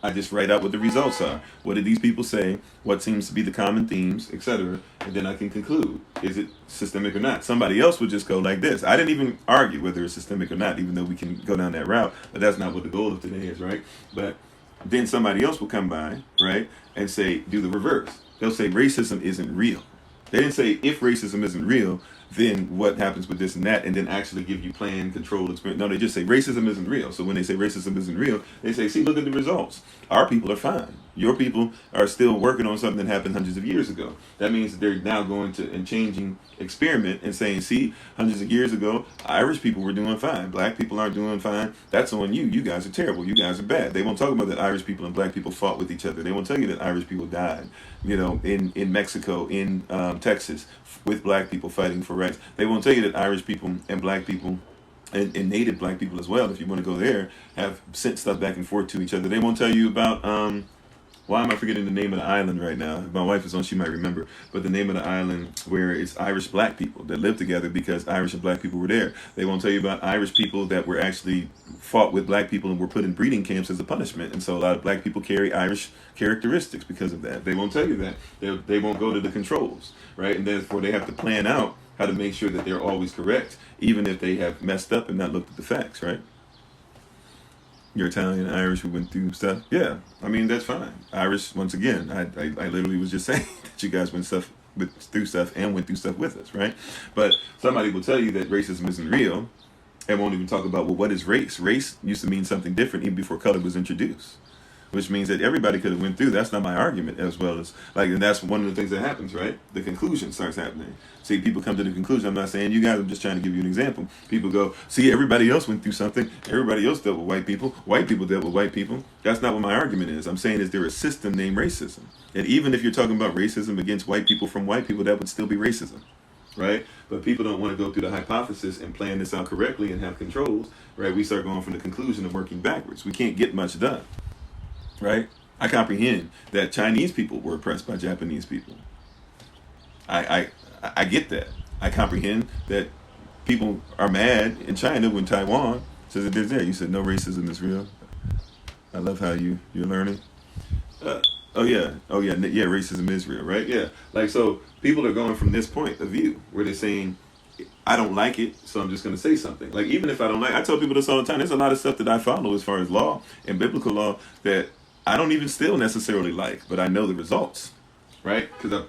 I just write out what the results are. What did these people say? What seems to be the common themes, etc. And then I can conclude, is it systemic or not? Somebody else would just go like this. I didn't even argue whether it's systemic or not, even though we can go down that route. But that's not what the goal of today is, right? But then somebody else will come by, right, and say, do the reverse. They'll say racism isn't real. They didn't say if racism isn't real, then what happens with this and that, and then actually give you planned, controlled experience. No, they just say racism isn't real. So when they say racism isn't real, they say, see, look at the results. Our people are fine. Your people are still working on something that happened hundreds of years ago. That means that they're now going to and changing experiment and saying, see, hundreds of years ago, Irish people were doing fine. Black people aren't doing fine. That's on you. You guys are terrible. You guys are bad. They won't talk about that Irish people and black people fought with each other. They won't tell you that Irish people died, in Mexico, in Texas, with black people fighting for rights. They won't tell you that Irish people and black people and native black people as well, if you want to go there, have sent stuff back and forth to each other. They won't tell you about why am I forgetting the name of the island right now? If my wife is on, she might remember. But the name of the island where it's Irish black people that live together because Irish and black people were there. They won't tell you about Irish people that were actually fought with black people and were put in breeding camps as a punishment. And so a lot of black people carry Irish characteristics because of that. They won't tell you that. They won't go to the controls, right? And therefore they have to plan out how to make sure that they're always correct, even if they have messed up and not looked at the facts, right? You're Italian, Irish, who went through stuff. Yeah, I mean, that's fine. Irish, once again, I literally was just saying that you guys went through stuff and went through stuff with us, right? But somebody will tell you that racism isn't real and won't even talk about, well, what is race? Race used to mean something different even before color was introduced, which means that everybody could have went through. That's not my argument, as well as, and that's one of the things that happens, right? The conclusion starts happening. See, people come to the conclusion. I'm not saying you guys, I'm just trying to give you an example. People go, see, everybody else went through something. Everybody else dealt with white people. White people dealt with white people. That's not what my argument is. I'm saying is there a system named racism. And even if you're talking about racism against white people from white people, that would still be racism, right? But people don't want to go through the hypothesis and plan this out correctly and have controls, right? We start going from the conclusion of working backwards. We can't get much done. Right? I comprehend that Chinese people were oppressed by Japanese people. I get that. I comprehend that people are mad in China when Taiwan says that there's there. You said no racism is real. I love how you're learning. Yeah, racism is real, right? Yeah. So people are going from this point of view where they're saying, I don't like it, so I'm just going to say something. Even if I don't I tell people this all the time. There's a lot of stuff that I follow as far as law and biblical law that I don't even still necessarily like, but I know the results, right? Because I've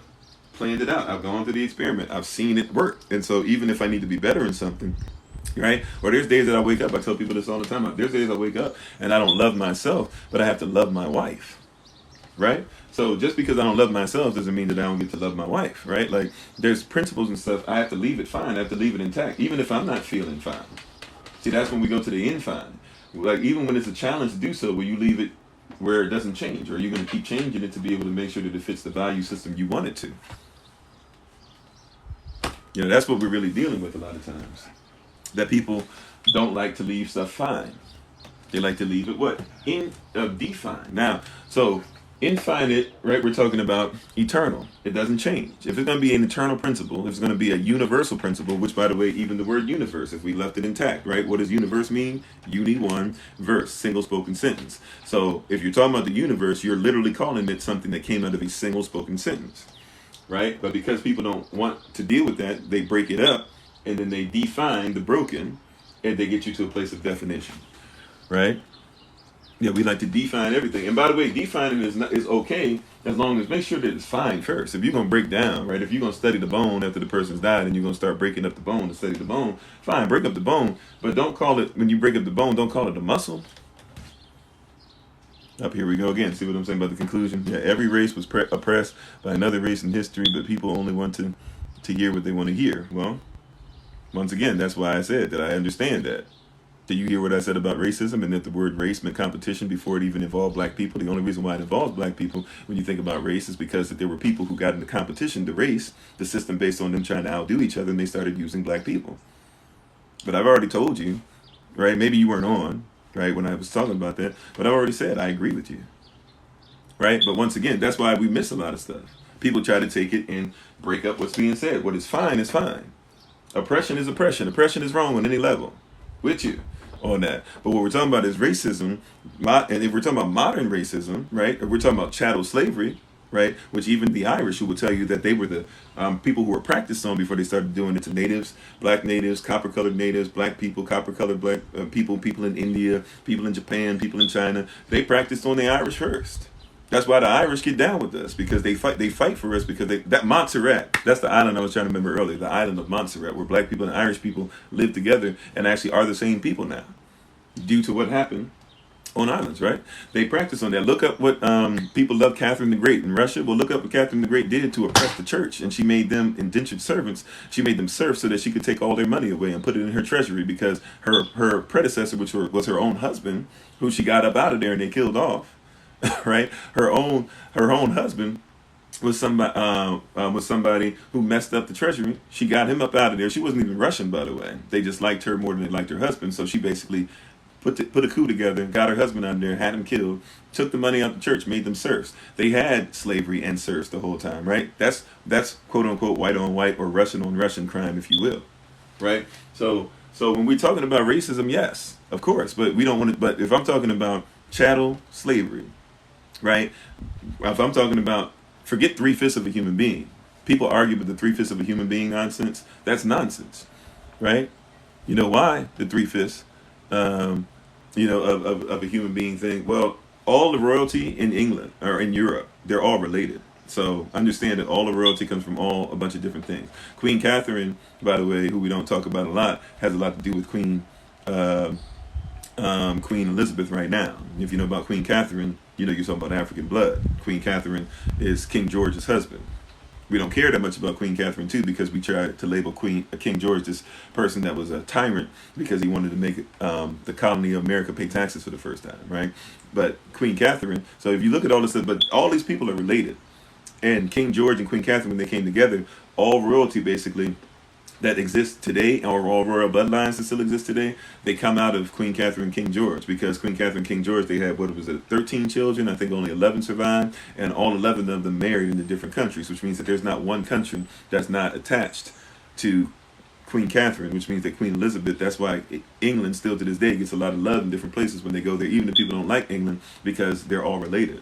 planned it out. I've gone through the experiment. I've seen it work. And so even if I need to be better in something, right? Or there's days that I wake up, I tell people this all the time. There's days I wake up and I don't love myself, but I have to love my wife, right? So just because I don't love myself doesn't mean that I don't get to love my wife, right? There's principles and stuff. I have to leave it fine. I have to leave it intact, even if I'm not feeling fine. See, that's when we go to the end fine. Even when it's a challenge to do so, will you leave it where it doesn't change, or are you going to keep changing it to be able to make sure that it fits the value system you want it to? That's what we're really dealing with a lot of times. That people don't like to leave stuff fine. They like to leave it what? Defined. Now, so infinite, right? We're talking about eternal. It doesn't change. If it's going to be an eternal principle, if it's going to be a universal principle, which, by the way, even the word universe, if we left it intact, right? What does universe mean? Uni one verse, single spoken sentence. So if you're talking about the universe, you're literally calling it something that came out of a single spoken sentence, right? But because people don't want to deal with that, they break it up and then they define the broken and they get you to a place of definition, right? Yeah, we like to define everything. And by the way, defining is okay as long as make sure that it's fine first. If you're going to break down, right, if you're going to study the bone after the person's died and you're going to start breaking up the bone to study the bone, fine, break up the bone. But don't call it, when you break up the bone, don't call it a muscle. Up here we go again. See what I'm saying about the conclusion? Yeah, every race was oppressed by another race in history, but people only want to hear what they want to hear. Well, once again, that's why I said that I understand that. Did you hear what I said about racism and that the word race meant competition before it even involved black people? The only reason why it involves black people when you think about race is because that there were people who got into competition to race, the system based on them trying to outdo each other, and they started using black people. But I've already told you, right? Maybe you weren't on, right, when I was talking about that, but I've already said I agree with you, right? But once again, that's why we miss a lot of stuff. People try to take it and break up what's being said. What is fine is fine. Oppression is oppression. Oppression is wrong on any level. With you on that. But what we're talking about is racism, and if we're talking about modern racism, right, if we're talking about chattel slavery, right, which even the Irish, who will tell you that they were the people who were practiced on before they started doing it to natives, black natives, copper-colored natives, black people, copper-colored black people in India, people in Japan, people in China, they practiced on the Irish first. That's why the Irish get down with us, because they fight for us, because that Montserrat, that's the island I was trying to remember earlier, the island of Montserrat, where black people and Irish people live together and actually are the same people now, due to what happened on islands, right? They practice on that. Look up what people love Catherine the Great in Russia. Well, look up what Catherine the Great did to oppress the church, and she made them indentured servants. She made them serfs so that she could take all their money away and put it in her treasury, because her predecessor, which was her own husband, who she got up out of there and they killed off, right? Her own husband was somebody who messed up the treasury. She got him up out of there. She wasn't even Russian, by the way. They just liked her more than they liked her husband. So she basically put a coup together, got her husband out there, had him killed, took the money out the church, made them serfs. They had slavery and serfs the whole time, right? That's quote unquote white on white or Russian on Russian crime, if you will, right? So when we're talking about racism, yes, of course, but we don't want to. But if I'm talking about chattel slavery, right? If I'm talking about, forget 3/5 of a human being. People argue with the 3/5 of a human being nonsense. That's nonsense, right? You know why the 3/5? Of a human being thing. Well, all the royalty in England or in Europe, they're all related. So understand that all the royalty comes from a bunch of different things. Queen Catherine, by the way, who we don't talk about a lot, has a lot to do with Queen Elizabeth right now. If you know about Queen Catherine, you're talking about African blood. Queen Catherine is King George's husband. We don't care that much about Queen Catherine too, because we tried to label King George this person that was a tyrant because he wanted to make the colony of America pay taxes for the first time, right? But Queen Catherine. So if you look at all this stuff, but all these people are related, and King George and Queen Catherine, when they came together, all royalty basically that exists today, or all royal bloodlines that still exist today, they come out of Queen Catherine and King George, because Queen Catherine and King George, they had, 13 children. I think only 11 survived, and all 11 of them married into different countries, which means that there's not one country that's not attached to Queen Catherine, which means that Queen Elizabeth, that's why England still to this day gets a lot of love in different places when they go there, even if people don't like England, because they're all related.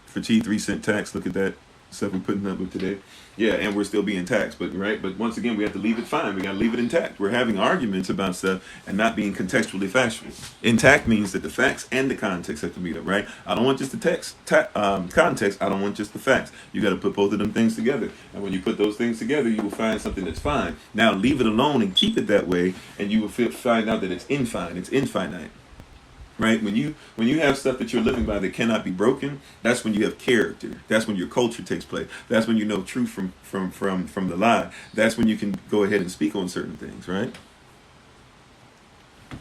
For T 3-cent tax, look at that stuff we're putting up with today. Yeah, and we're still being taxed, but once again, we have to leave it fine. We got to leave it intact. We're having arguments about stuff and not being contextually factual. Intact means that the facts and the context have to meet up, right? I don't want just the context. I don't want just the facts. You got to put both of them things together, and when you put those things together, you will find something that's fine. Now, leave it alone and keep it that way, and you will find out that it's infine. It's infinite. Right? When you have stuff that you're living by that cannot be broken, that's when you have character. That's when your culture takes place. That's when you know truth from the lie. That's when you can go ahead and speak on certain things, right?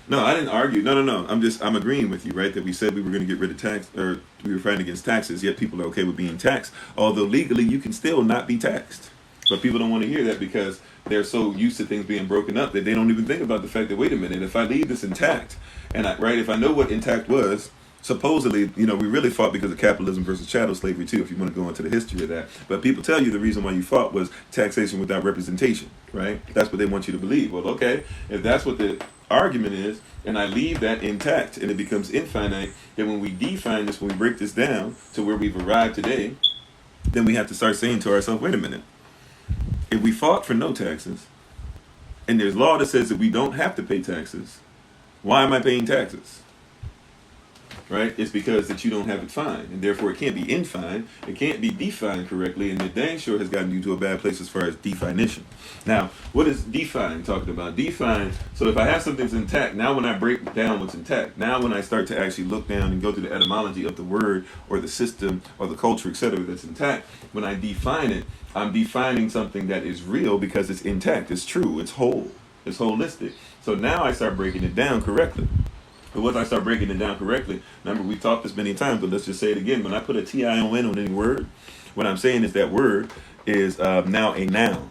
No, I didn't argue. No. I'm agreeing with you, right? That we said we were going to get rid of tax, or we were fighting against taxes, yet people are okay with being taxed. Although legally you can still not be taxed. But people don't want to hear that, because they're so used to things being broken up that they don't even think about the fact that, wait a minute, if I leave this intact, and if I know what intact was, supposedly, we really fought because of capitalism versus chattel slavery too, if you want to go into the history of that. But people tell you the reason why you fought was taxation without representation, right? That's what they want you to believe. Well, okay, if that's what the argument is, and I leave that intact and it becomes infinite, then when we define this, when we break this down to where we've arrived today, then we have to start saying to ourselves, wait a minute, if we fought for no taxes, and there's law that says that we don't have to pay taxes, why am I paying taxes? Right? It's because that you don't have it fine, and therefore it can't be infine, it can't be defined correctly, and it dang sure has gotten you to a bad place as far as definition. Now, what is define talking about? Define, so if I have something's intact, now when I break down what's intact, now when I start to actually look down and go through the etymology of the word or the system or the culture, etc., that's intact, when I define it, I'm defining something that is real because it's intact, it's true, it's whole, it's holistic. So now I start breaking it down correctly. But once I start breaking it down correctly, remember we've talked this many times, but let's just say it again. When I put a T-I-O-N on any word, what I'm saying is that word is now a noun.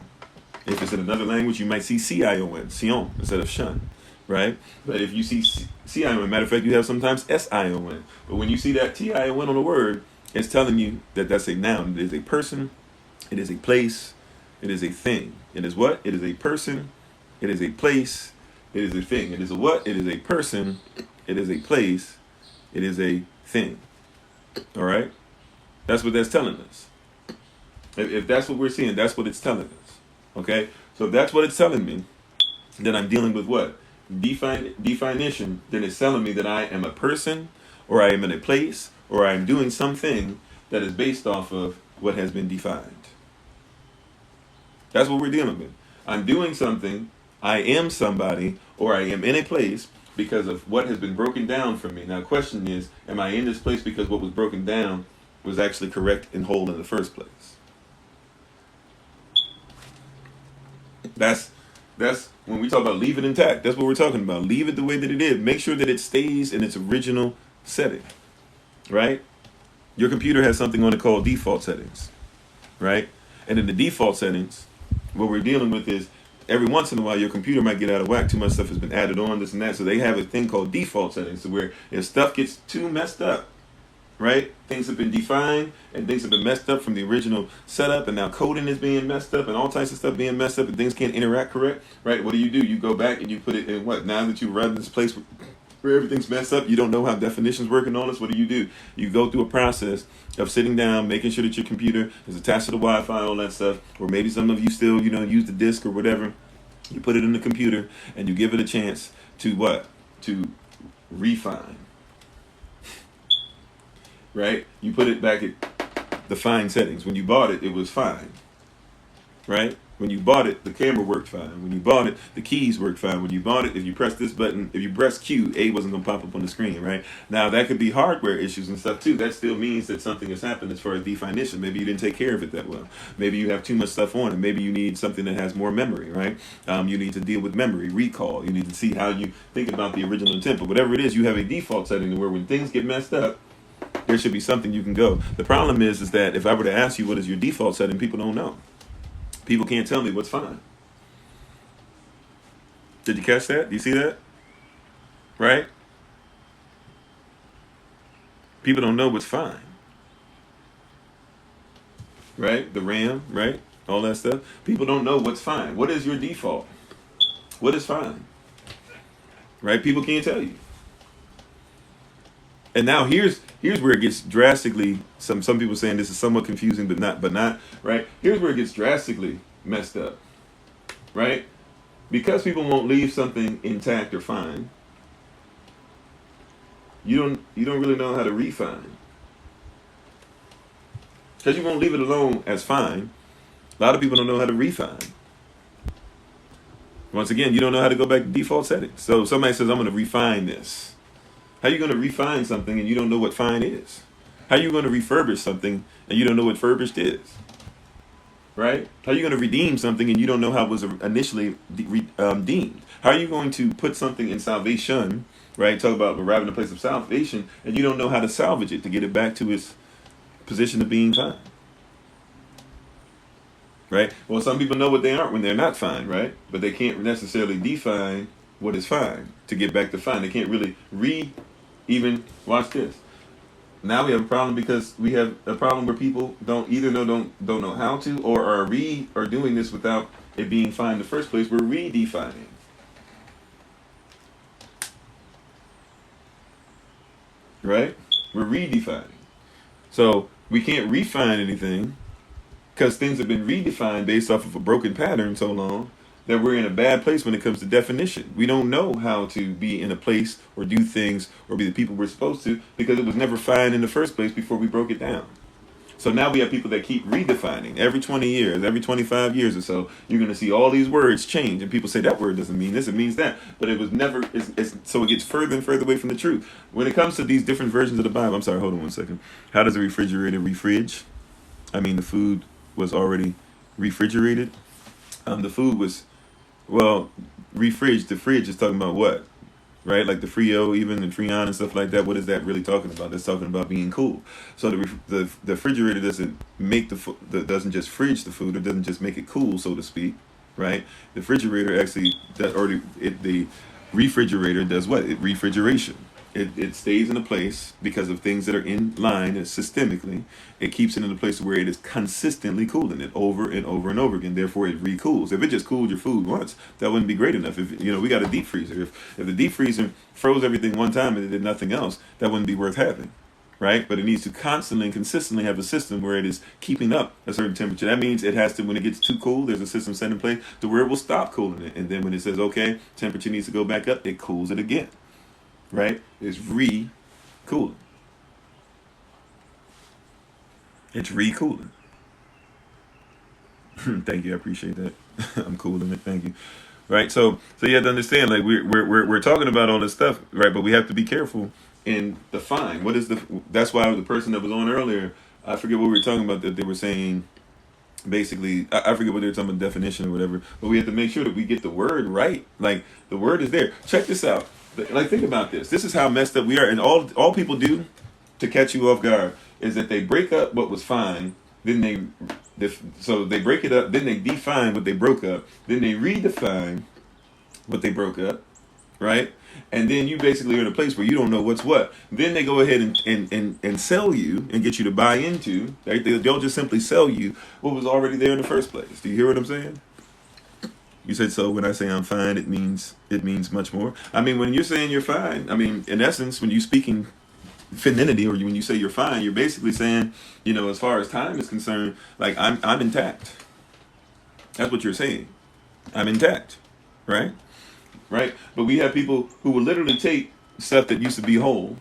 If it's in another language, you might see C-I-O-N, Sion, instead of shun, right? But if you see C-I-O-N, matter of fact, you have sometimes S-I-O-N. But when you see that T-I-O-N on a word, it's telling you that that's a noun. It is a person, it is a place, it is a thing. It is what? It is a person, it is a place, it is a thing. It is a what? It is a person, it is a place, it is a thing. All right? That's what that's telling us. If that's what we're seeing, that's what it's telling us. Okay? So if that's what it's telling me, then I'm dealing with what? Definition. Then it's telling me that I am a person, or I am in a place, or I am doing something that is based off of what has been defined. That's what we're dealing with. I'm doing something, I am somebody, or I am in a place because of what has been broken down for me. Now, the question is, am I in this place because what was broken down was actually correct and whole in the first place? That's when we talk about leave it intact. That's what we're talking about. Leave it the way that it is. Make sure that it stays in its original setting, right? Your computer has something on it called default settings, right? And in the default settings, what we're dealing with is every once in a while your computer might get out of whack. Too much stuff has been added on, this and that. So they have a thing called default settings, to where if stuff gets too messed up, right? Things have been defined and things have been messed up from the original setup, and now coding is being messed up and all types of stuff being messed up and things can't interact correct, right? What do? You go back and you put it in what? Now that you've run this place where everything's messed up, you don't know how definitions work and all this, what do? You go through a process of sitting down, making sure that your computer is attached to the Wi-Fi, all that stuff, or maybe some of you still, use the disk or whatever. You put it in the computer and you give it a chance to what? To refine. Right? You put it back at the fine settings. When you bought it, it was fine. Right? When you bought it, the camera worked fine. When you bought it, the keys worked fine. When you bought it, if you press this button, if you press Q, A wasn't going to pop up on the screen, right? Now, that could be hardware issues and stuff too. That still means that something has happened as far as definition. Maybe you didn't take care of it that well. Maybe you have too much stuff on it. Maybe you need something that has more memory, right? You need to deal with memory, recall. You need to see how you think about the original intent. But whatever it is, you have a default setting where when things get messed up, there should be something you can go. The problem is that if I were to ask you what is your default setting, people don't know. People can't tell me what's fine. Did you catch that? Do you see that? Right? People don't know what's fine. Right? The RAM, right? All that stuff. People don't know what's fine. What is your default? What is fine? Right? People can't tell you. And now here's where it gets drastically, some people saying this is somewhat confusing, but not, right? Here's where it gets drastically messed up, right? Because people won't leave something intact or fine, you don't really know how to refine. Because you won't leave it alone as fine, a lot of people don't know how to refine. Once again, you don't know how to go back to default settings. So somebody says, I'm going to refine this. How are you going to refine something and you don't know what fine is? How are you going to refurbish something and you don't know what furbished is? Right? How are you going to redeem something and you don't know how it was initially deemed? How are you going to put something in salvation, right? Talk about arriving at a place of salvation, and you don't know how to salvage it to get it back to its position of being fine. Right? Well, some people know what they aren't when they're not fine, right? But they can't necessarily define what is fine to get back to fine. They can't really even watch this. Now we have a problem because we have a problem where people don't know how to, or are doing this without it being fine in the first place. We're redefining. Right? We're redefining. So we can't refine anything because things have been redefined based off of a broken pattern so long that we're in a bad place when it comes to definition. We don't know how to be in a place or do things or be the people we're supposed to because it was never fine in the first place before we broke it down. So now we have people that keep redefining. Every 20 years, every 25 years or so, you're going to see all these words change. And people say that word doesn't mean this, it means that. But it was never, so it gets further and further away from the truth. When it comes to these different versions of the Bible, I'm sorry, hold on one second. How does a refrigerator refridge? I mean, the food was already refrigerated. The food was, refridge. The fridge is talking about what? Right? Like the Frio, even and Freon and stuff like that. What is that really talking about? That's talking about being cool. So the refrigerator doesn't make doesn't just fridge the food. It doesn't just make it cool, so to speak. Right? The refrigerator actually does, or the refrigerator does what? Refrigeration. It stays in a place because of things that are in line and systemically. It keeps it in a place where it is consistently cooling it over and over and over again. Therefore, it recools. If it just cooled your food once, that wouldn't be great enough. If we got a deep freezer. If the deep freezer froze everything one time and it did nothing else, that wouldn't be worth having. Right? But it needs to constantly and consistently have a system where it is keeping up a certain temperature. That means it has to, when it gets too cold, there's a system set in place to where it will stop cooling it. And then when it says, okay, temperature needs to go back up, it cools it again. Right? It's recooling. cooling. It's re-cooling. Thank you, I appreciate that. I'm cool in it. Thank you. Right. So you have to understand, like we're talking about all this stuff, right? But we have to be careful and define what is the. That's why the person that was on earlier, I forget what we were talking about. That they were saying, basically, I forget what they were talking about, definition or whatever. But we have to make sure that we get the word right. Like the word is there. Check this out. Like think about this. This is how messed up we are, and all people do to catch you off guard is that they break up what was fine, then so they break it up, then they define what they broke up, then they redefine what they broke up, right? And then you basically are in a place where you don't know what's what. Then they go ahead and sell you and get you to buy into, right? They'll just simply sell you what was already there in the first place. Do you hear what I'm saying? You said, so when I say I'm fine, it means much more. I mean, when you're saying you're fine, I mean, in essence, when you're speaking femininity, or when you say you're fine, you're basically saying, as far as time is concerned, like I'm intact. That's what you're saying. I'm intact, right? Right. But we have people who will literally take stuff that used to be whole,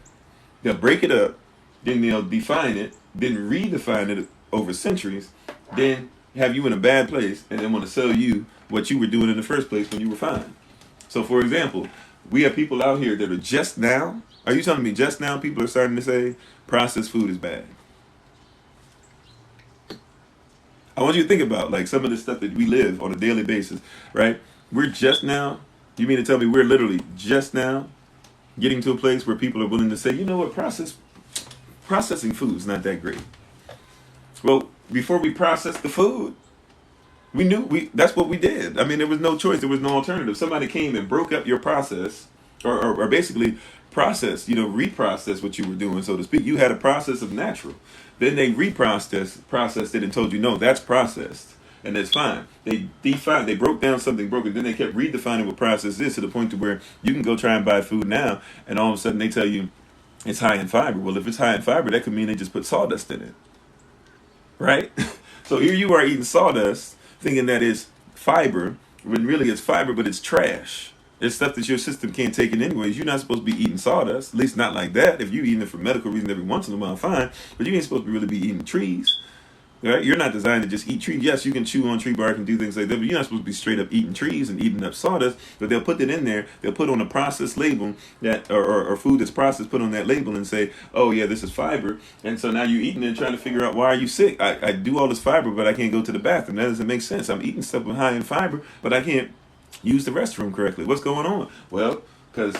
they'll break it up, then they'll define it, then redefine it over centuries, then have you in a bad place, and then want to sell you what you were doing in the first place when you were fine. So, for example, we have people out here that are just now. Are you telling me just now people are starting to say processed food is bad? I want you to think about like some of the stuff that we live on a daily basis, right? We're just now. You mean to tell me we're literally just now getting to a place where people are willing to say, you know what, processing food is not that great. Well, before we processed the food, we knew that's what we did. I mean, there was no choice. There was no alternative. Somebody came and broke up your process, or basically processed, reprocessed what you were doing, so to speak. You had a process of natural. Then they processed it and told you, no, that's processed. And that's fine. They broke down something broken. Then they kept redefining what process is to the point to where you can go try and buy food now, and all of a sudden they tell you it's high in fiber. Well, if it's high in fiber, that could mean they just put sawdust in it, right? So here you are eating sawdust, thinking that is fiber, when really it's fiber, but it's trash. It's stuff that your system can't take in anyways. You're not supposed to be eating sawdust, at least not like that. If you're eating it for medical reasons every once in a while, fine. But you ain't supposed to really be eating trees. Right? You're not designed to just eat trees. Yes, you can chew on tree bark and do things like that, but you're not supposed to be straight up eating trees and eating up sawdust. But they'll put it in there. They'll put on a processed label that, or food that's processed, put on that label and say, oh yeah, this is fiber. And so now you're eating it and trying to figure out, why are you sick? I do all this fiber, but I can't go to the bathroom. That doesn't make sense. I'm eating stuff with high in fiber, but I can't use the restroom correctly. What's going on? Well, because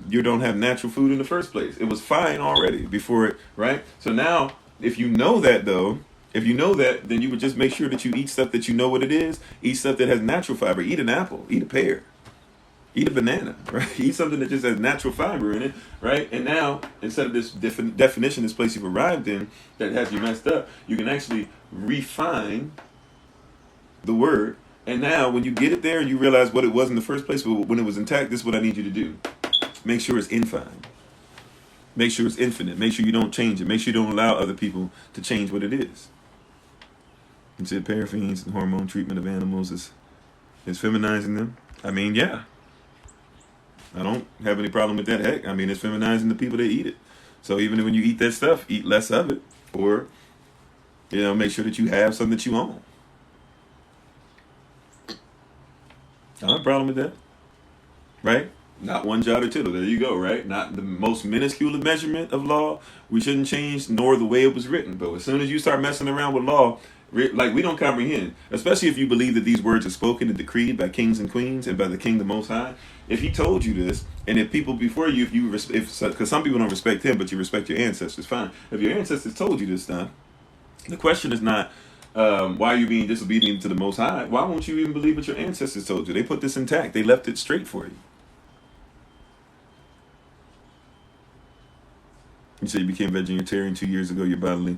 you don't have natural food in the first place. It was fine already before it, right? So now, if you know that though, then you would just make sure that you eat stuff that you know what it is. Eat stuff that has natural fiber. Eat an apple. Eat a pear. Eat a banana. Right? Eat something that just has natural fiber in it. Right? And now, instead of this definition, this place you've arrived in that has you messed up, you can actually refine the word. And now, when you get it there and you realize what it was in the first place, when it was intact, this is what I need you to do. Make sure it's infine. Make sure it's infinite. Make sure you don't change it. Make sure you don't allow other people to change what it is. You said paraffins and hormone treatment of animals is feminizing them. I mean, yeah. I don't have any problem with that. Heck, I mean, it's feminizing the people that eat it. So even when you eat that stuff, eat less of it. Or, make sure that you have something that you own. I don't have a problem with that. Right? Not one jot or tittle. There you go, right? Not the most minuscule measurement of law. We shouldn't change, nor the way it was written. But as soon as you start messing around with law, like we don't comprehend, especially if you believe that these words are spoken and decreed by kings and queens and by the King the Most High. If he told you this, and if people before you, because some people don't respect him, but you respect your ancestors, fine. If your ancestors told you this stuff, the question is not, why are you being disobedient to the Most High? Why won't you even believe what your ancestors told you? They put this intact. They left it straight for you. You said you became vegetarian 2 years ago. Your body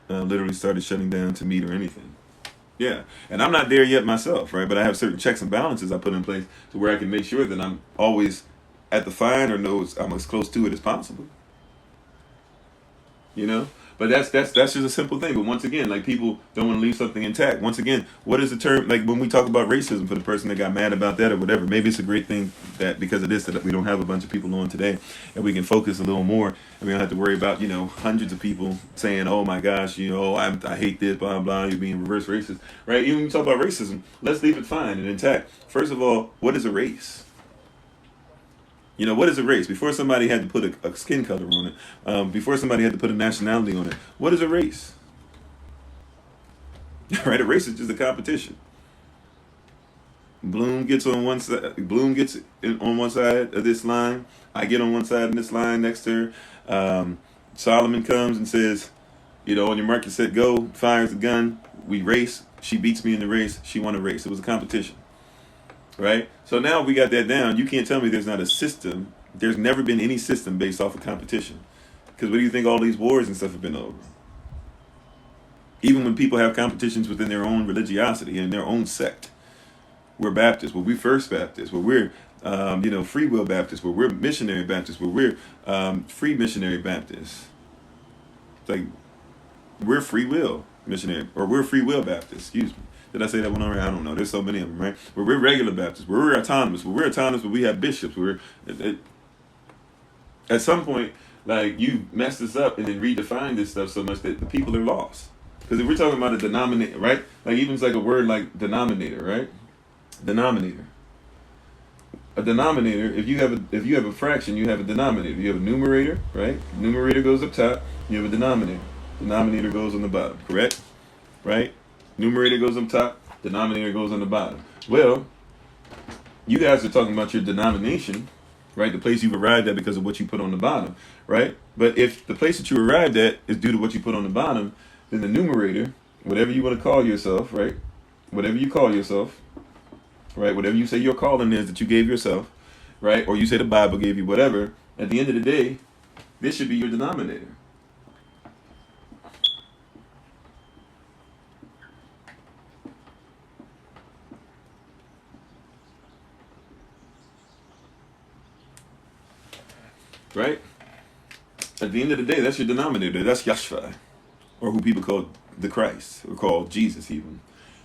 literally started shutting down to meat or anything. Yeah, and I'm not there yet myself, right? But I have certain checks and balances I put in place to where I can make sure that I'm always at the fine or know I'm as close to it as possible. But that's just a simple thing. But once again, like, people don't want to leave something intact. Once again, what is the term, like, when we talk about racism, for the person that got mad about that or whatever? Maybe it's a great thing that because of this that we don't have a bunch of people on today, and we can focus a little more, and we don't have to worry about, hundreds of people saying, oh my gosh, I hate this, blah blah, you're being reverse racist, right? Even when you talk about racism, let's leave it fine and intact. First of all, what is a race? What is a race? Before somebody had to put a skin color on it, before somebody had to put a nationality on it, what is a race? Right? A race is just a competition. Bloom gets on one side. Bloom gets on one side of this line. I get on one side of this line next to her. Solomon comes and says, on your mark, get set, go. Fires the gun. We race. She beats me in the race. She won a race. It was a competition. Right? So now we got that down. You can't tell me there's not a system. There's never been any system based off of competition. Because what do you think all these wars and stuff have been over? Even when people have competitions within their own religiosity and their own sect. We're Baptists. Well, we're First Baptists. Well, we're, Free Will Baptists. Well, we're Missionary Baptists. Well, we're Free Missionary Baptists. It's like, we're Free Will Missionary. Or we're Free Will Baptists. Excuse me. Did I say that one already? I don't know. There's so many of them, right? We're regular Baptists. We're autonomous. We're autonomous, but we have bishops. At some point, like, you messed this up and then redefined this stuff so much that the people are lost. Because if we're talking about a denominator, right? Like, even it's like a word like denominator, right? Denominator. A denominator. If you have a fraction, you have a denominator. You have a numerator, right? Numerator goes up top. You have a denominator. Denominator goes on the bottom. Correct? Right? Numerator goes on top, denominator goes on the bottom. Well, you guys are talking about your denomination, right? The place you've arrived at because of what you put on the bottom, right? But if the place that you arrived at is due to what you put on the bottom, then the numerator, whatever you want to call yourself, right? Whatever you call yourself, right? Whatever you say your calling is that you gave yourself, right? Or you say the Bible gave you, whatever. At the end of the day, this should be your denominator. Right? At the end of the day, that's your denominator. That's Yahshua, or who people call the Christ, or call Jesus even.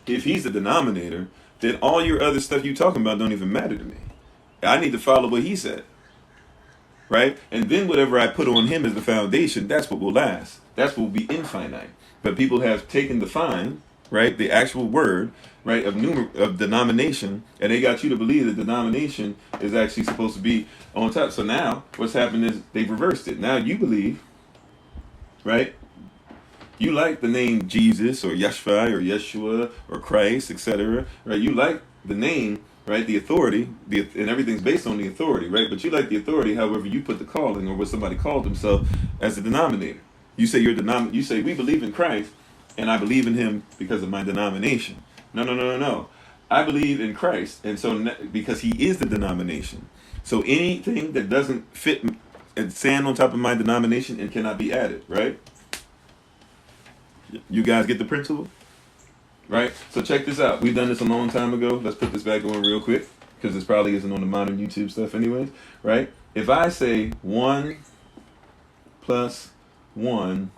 If he's the denominator, then all your other stuff you talking about don't even matter to me. I need to follow what he said. Right? And then whatever I put on him as the foundation, that's what will last. That's what will be infinite. But people have taken the fine, right, the actual word, right, of denomination, and they got you to believe that denomination is actually supposed to be on top. So now what's happened is they've reversed it. Now you believe, right, you like the name Jesus or Yeshua or Yeshua or Christ, etc., right? You like the name, right, the authority, and everything's based on the authority, right? But you like the authority, however you put the calling or what somebody called themselves as a denominator. You say you say we believe in Christ, and I believe in him because of my denomination. No. I believe in Christ, and so because he is the denomination. So anything that doesn't fit and stand on top of my denomination, it cannot be added, right? You guys get the principle? Right? So check this out. We've done this a long time ago. Let's put this back on real quick, because this probably isn't on the modern YouTube stuff anyways, right? If I say 1 plus 1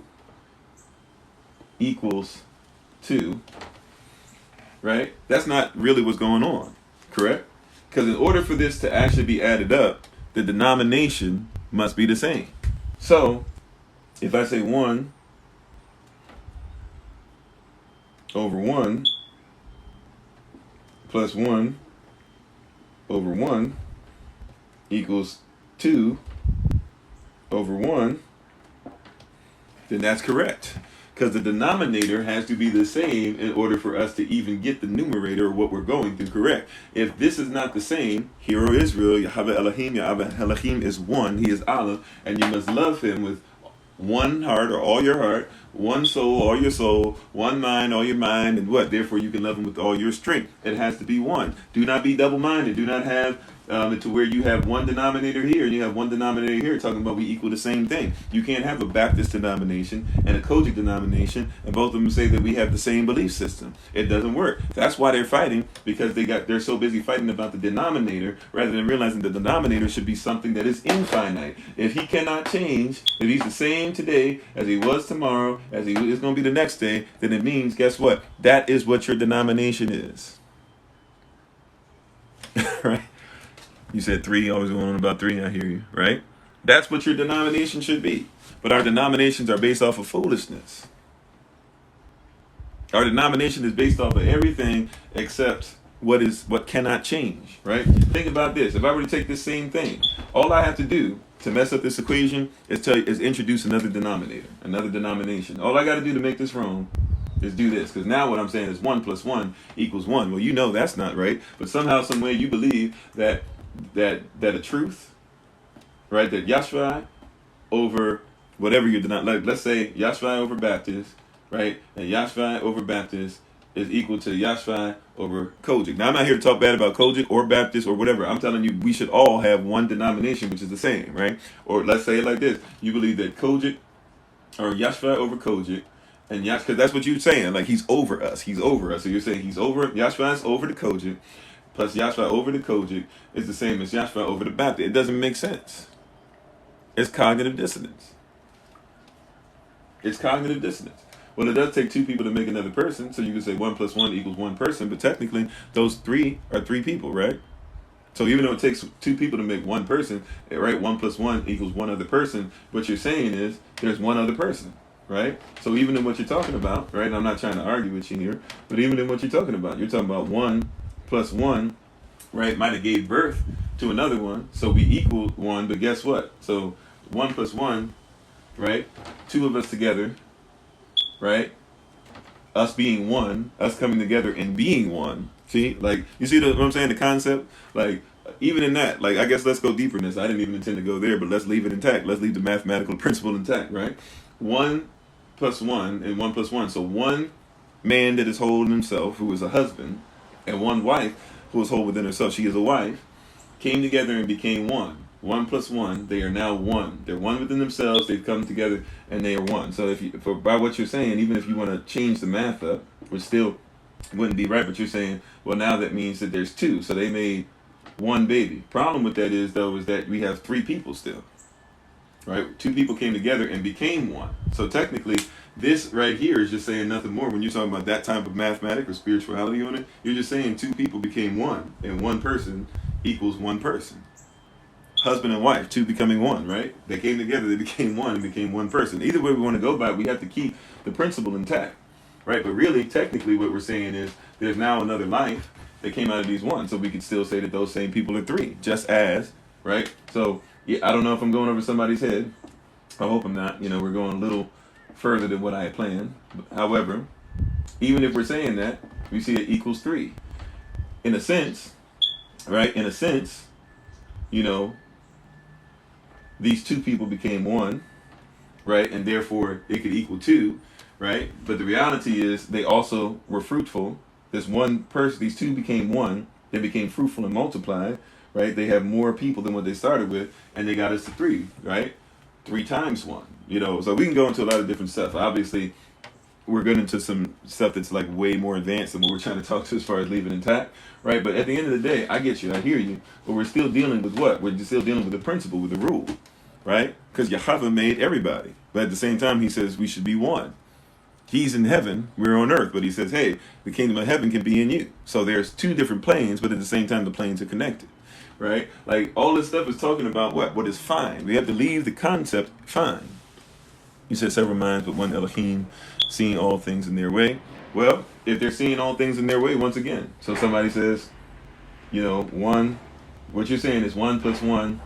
equals 2, right? That's not really what's going on, correct? Because in order for this to actually be added up, the denomination must be the same. So if I say 1 over 1 plus 1 over 1 equals 2 over 1, then that's correct. Because the denominator has to be the same in order for us to even get the numerator of what we're going through correct. If this is not the same, Hear, O Israel, Yahweh Elohim, Yahweh Elohim is one, he is Allah, and you must love him with one heart or all your heart, one soul, all your soul, one mind, all your mind, and what? Therefore you can love him with all your strength. It has to be one. Do not be double-minded. Do not have to where you have one denominator here and you have one denominator here talking about we equal the same thing. You can't have a Baptist denomination and a Kojic denomination and both of them say that we have the same belief system. It doesn't work. That's why they're fighting, because they're so busy fighting about the denominator rather than realizing the denominator should be something that is infinite. If he cannot change, if he's the same today as he was tomorrow, as he is going to be the next day, then it means, guess what? That is what your denomination is. Right? You said 3, always going on about 3, I hear you, right? That's what your denomination should be. But our denominations are based off of foolishness. Our denomination is based off of everything except what cannot change, right? Think about this. If I were to take this same thing, all I have to do to mess up this equation is introduce another denominator, another denomination. All I got to do to make this wrong is do this, because now what I'm saying is 1 + 1 = 1. Well, you know that's not right, but somehow, some way, you believe that a truth, right? That Yahshua over whatever you're denying, like let's say Yahshua over Baptist, right? And Yahshua over Baptist is equal to Yahshua over Kojic. Now I'm not here to talk bad about Kojic or Baptist or whatever. I'm telling you we should all have one denomination, which is the same, right? Or let's say it like this: you believe that Kojic or Yahshua over Kojic. And because that's what you're saying, like he's over us. He's over us. So you're saying he's over, Yahshua is over the Kojic, plus Yahshua over the Kojic is the same as Yahshua over the Baptist. It doesn't make sense. It's cognitive dissonance. It's cognitive dissonance. Well, it does take 2 people to make another person, so you can say 1 + 1 = 1 person, but technically those 3 are 3 people, right? So even though it takes 2 people to make 1 person, right? 1 + 1 = 1 other person. What you're saying is there's 1 other person. Right? So even in what you're talking about, right? And I'm not trying to argue with you here, but even in what you're talking about 1 + 1, right? Might have gave birth to another one, so we equal 1. But guess what? So 1 + 1, right? 2 of us together, right? Us being 1, us coming together and being 1. See, like you see what I'm saying? The concept, like even in that, like I guess let's go deeper in this. I didn't even intend to go there, but let's leave it intact. Let's leave the mathematical principle intact, right? 1 + 1 and 1 + 1. So 1 man that is whole in himself, who is a husband, and 1 wife who is whole within herself, she is a wife, came together and became 1. 1 + 1, they are now 1. They're 1 within themselves. They've come together and they are 1. So by what you're saying, even if you want to change the math up, which still wouldn't be right, but you're saying, well, now that means that there's 2. So they made 1 baby. Problem with that is that we have 3 people still. Right? 2 people came together and became 1. So technically, this right here is just saying nothing more. When you're talking about that type of mathematics or spirituality on it, you're just saying 2 people became 1, and 1 person equals 1 person. Husband and wife, 2 becoming 1, right? They came together, they became 1 and became 1 person. Either way we want to go by it, we have to keep the principle intact, right? But really, technically, what we're saying is there's now another life that came out of these 1, so we could still say that those same people are 3, just as, right? So yeah, I don't know if I'm going over somebody's head. I hope I'm not. We're going a little further than what I had planned. However, even if we're saying that, we see it equals 3. In a sense, right? In a sense, these 2 people became 1, right? And therefore, it could equal 2, right? But the reality is they also were fruitful. This 1 person, these 2 became 1. They became fruitful and multiplied. Right? They have more people than what they started with, and they got us to 3, right? 3 times 1, So we can go into a lot of different stuff. Obviously, we're getting into some stuff that's like way more advanced than what we're trying to talk to as far as leaving intact, right? But at the end of the day, I get you, I hear you, but we're still dealing with what? We're still dealing with the principle, with the rule, right? Because Yahweh made everybody, but at the same time, he says we should be 1. He's in heaven, we're on earth, but he says, hey, the kingdom of heaven can be in you. So there's 2 different planes, but at the same time, the planes are connected. Right? Like all this stuff is talking about what is fine. We have to leave the concept fine. You said several minds, but one Elohim, seeing all things in their way. Well, if they're seeing all things in their way, once again, so somebody says, 1, what you're saying is 1 + 1,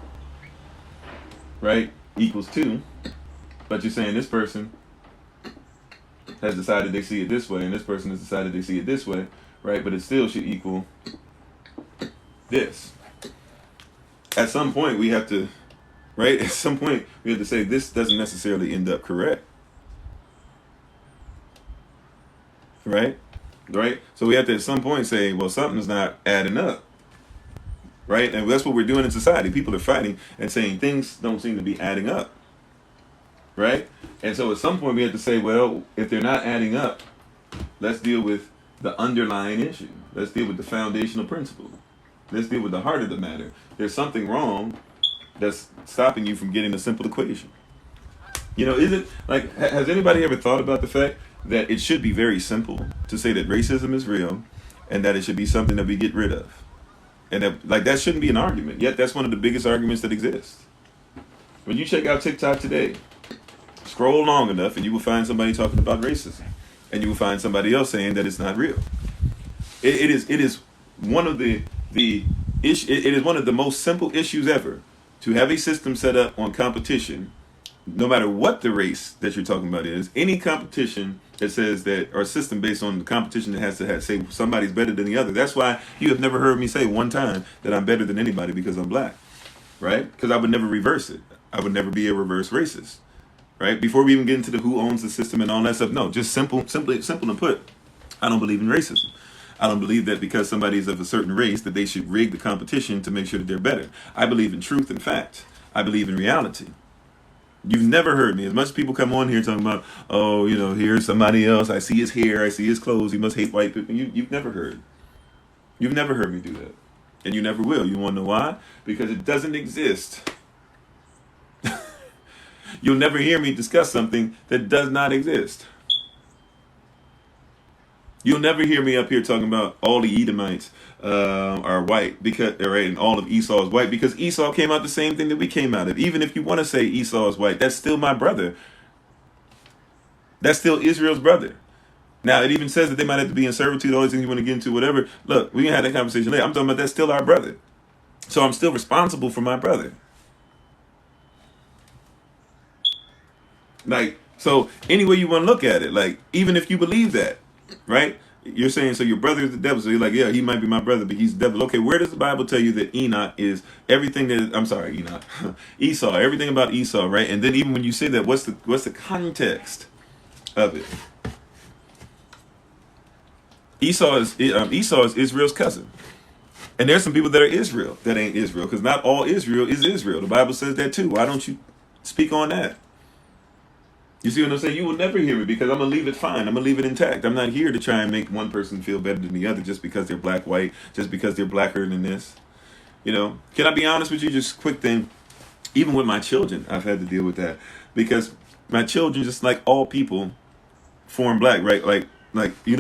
right, equals 2, but you're saying this person has decided they see it this way, and this person has decided they see it this way, right? But it still should equal this. At some point, we have to, right? At some point, we have to say this doesn't necessarily end up correct. Right? Right? So we have to at some point say, well, something's not adding up. right? And that's what we're doing in society. People are fighting and saying things don't seem to be adding up, right? And so at some point we have to say, well, if they're not adding up, let's deal with the underlying issue. Let's deal with the foundational principle. Let's deal with the heart of the matter. There's something wrong that's stopping you from getting a simple equation. Is it like, has anybody ever thought about the fact that it should be very simple to say that racism is real and that it should be something that we get rid of? And that shouldn't be an argument. Yet that's one of the biggest arguments that exists. When you check out TikTok today, scroll long enough and you will find somebody talking about racism. And you will find somebody else saying that it's not real. It is one of the issue. It is one of the most simple issues ever to have a system set up on competition, no matter what the race that you're talking about is. Any competition that says that, or a system based on the competition that has to say somebody's better than the other. That's why you have never heard me say one time that I'm better than anybody because I'm black, right? Because I would never reverse it. I would never be a reverse racist. Right? Before we even get into the who owns the system and all that stuff, no, just simple to put, I don't believe in racism. I don't believe that because somebody is of a certain race that they should rig the competition to make sure that they're better. I believe in truth and fact. I believe in reality. You've never heard me. As much as people come on here talking about, oh, here's somebody else. I see his hair. I see his clothes. He must hate white people. You've never heard. You've never heard me do that. And you never will. You want to know why? Because it doesn't exist. You'll never hear me discuss something that does not exist. You'll never hear me up here talking about all the Edomites are white and all of Esau is white because Esau came out the same thing that we came out of. Even if you want to say Esau is white, that's still my brother. That's still Israel's brother. Now, it even says that they might have to be in servitude, all these things you want to get into, whatever. Look, we can have that conversation later. I'm talking about that's still our brother. So I'm still responsible for my brother. Like, so any way you want to look at it, like, even if you believe that, right? You're saying, so your brother is the devil. So you're like, yeah, he might be my brother, but he's the devil. Okay, where does the Bible tell you that Enoch is everything that, Enoch, Esau, everything about Esau, right? And then even when you say that, what's the context of it? Esau is Israel's cousin. And there's some people that are Israel that ain't Israel, because not all Israel is Israel. The Bible says that too. Why don't you speak on that? You see what I'm saying? You will never hear me because I'm going to leave it fine. I'm going to leave it intact. I'm not here to try and make one person feel better than the other just because they're black, white, just because they're blacker than this. Can I be honest with you? Just a quick thing. Even with my children, I've had to deal with that because my children, just like all people, form black, right? Like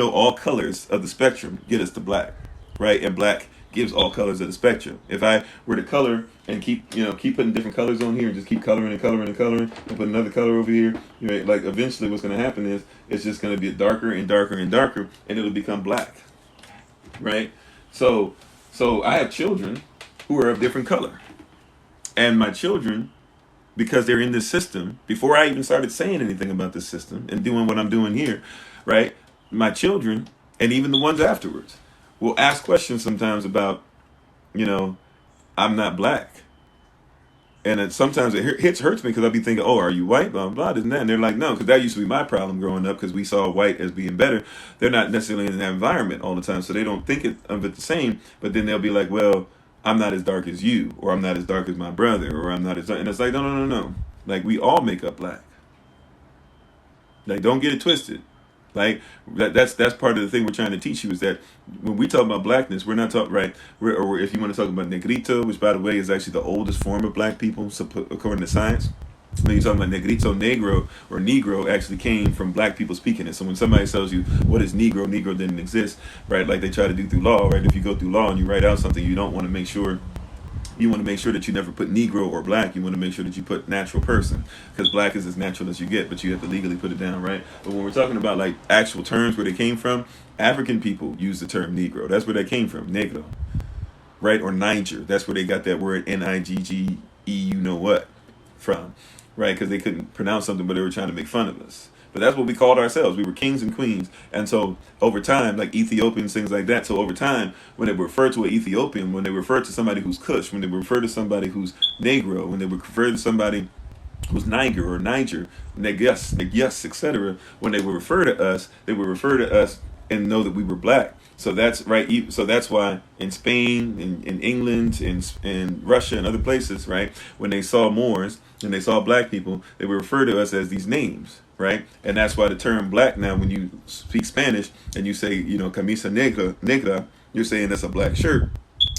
all colors of the spectrum get us to black, right? And black gives all colors of the spectrum. If I were to color and keep putting different colors on here and just keep coloring and put another color over here, like eventually what's going to happen is it's just going to be darker and darker and darker and it'll become black, right? So I have children who are of different color, and my children, because they're in this system, before I even started saying anything about this system and doing what I'm doing here, right? My children, and even the ones afterwards, will ask questions sometimes about, I'm not black. And sometimes it hurts me because I'll be thinking, oh, are you white? Blah, blah, isn't that? And they're like, no, because that used to be my problem growing up because we saw white as being better. They're not necessarily in that environment all the time, so they don't think of it the same. But then they'll be like, well, I'm not as dark as you, or I'm not as dark as my brother, or I'm not as dark. And it's like, no. Like, we all make up black. Like, don't get it twisted. Like that's part of the thing we're trying to teach you is that when we talk about blackness, we're not talking right. Or if you want to talk about negrito, which by the way is actually the oldest form of black people, according to science. When you're talking about negrito, negro, or negro actually came from black people speaking it. So when somebody tells you what is negro didn't exist, right? Like they try to do through law, right? If you go through law and you write out something, you want to make sure that you never put Negro or black. You want to make sure that you put natural person, because black is as natural as you get, but you have to legally put it down, right? But when we're talking about like actual terms where they came from, African people use the term Negro. That's where they came from, Negro, right? Or Niger. That's where they got that word Nigge, from, right? Because they couldn't pronounce something, but they were trying to make fun of us. But that's what we called ourselves. We were kings and queens. And so over time, like Ethiopians, things like that. So over time, when they refer to an Ethiopian, when they refer to somebody who's Kush, when they refer to somebody who's Negro, when they refer to somebody who's Niger or Niger, Negus, etc., when they would refer to us and know that we were black. So that's right. So that's why in Spain, in England, in Russia, and other places, right, when they saw Moors and they saw black people, they would refer to us as these names, right? And that's why the term black now, when you speak Spanish and you say, camisa negra, you're saying that's a black shirt,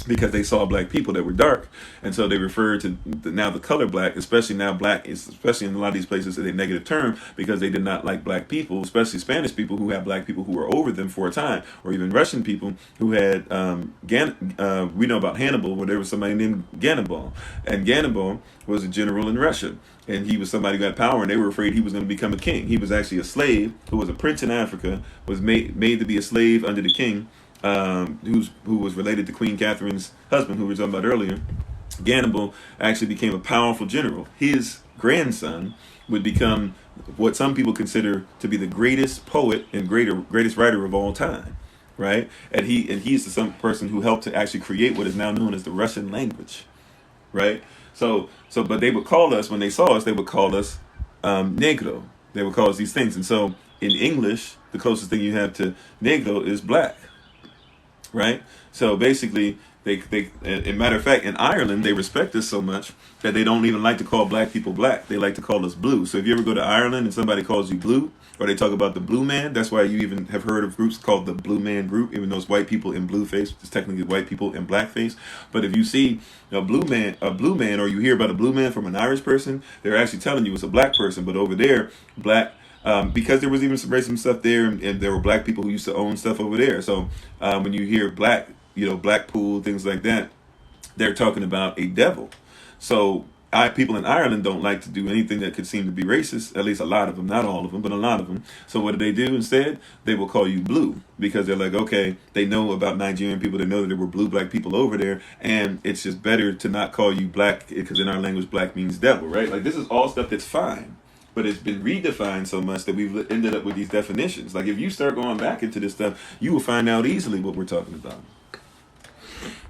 because they saw black people that were dark, and so they referred to now the color black, especially now black is, especially in a lot of these places, a negative term, because they did not like black people, especially Spanish people who had black people who were over them for a time, or even Russian people who had we know about Hannibal, where there was somebody named Gannibal, and Gannibal was a general in Russia, and he was somebody who had power, and they were afraid he was going to become a king. He was actually a slave who was a prince in Africa, was made to be a slave under the king, who was related to Queen Catherine's husband, who we were talking about earlier. Gannibal actually became a powerful general. His grandson would become what some people consider to be the greatest poet and greatest writer of all time, right? And he's the some person who helped to actually create what is now known as the Russian language, right? So but they would call us, when they saw us, they would call us negro. They would call us these things. And so in English, the closest thing you have to negro is black. Right? So basically, they in matter of fact, in Ireland, they respect us so much that they don't even like to call black people black. They like to call us blue. So if you ever go to Ireland and somebody calls you blue, or they talk about the blue man, that's why you even have heard of groups called the blue man group, even though it's white people in blue face, it's technically white people in black face. But if you see a blue man, or you hear about a blue man from an Irish person, they're actually telling you it's a black person. But over there, black. Because there was even some racism stuff there, and there were black people who used to own stuff over there. So when you hear black, Blackpool, things like that, they're talking about a devil. So people in Ireland don't like to do anything that could seem to be racist, at least a lot of them, not all of them, but a lot of them. So what do they do instead? They will call you blue, because they're like, okay, they know about Nigerian people, they know that there were blue black people over there, and it's just better to not call you black, because in our language, black means devil, right? Like, this is all stuff that's fine. But it's been redefined so much that we've ended up with these definitions. Like, if you start going back into this stuff, you will find out easily what we're talking about.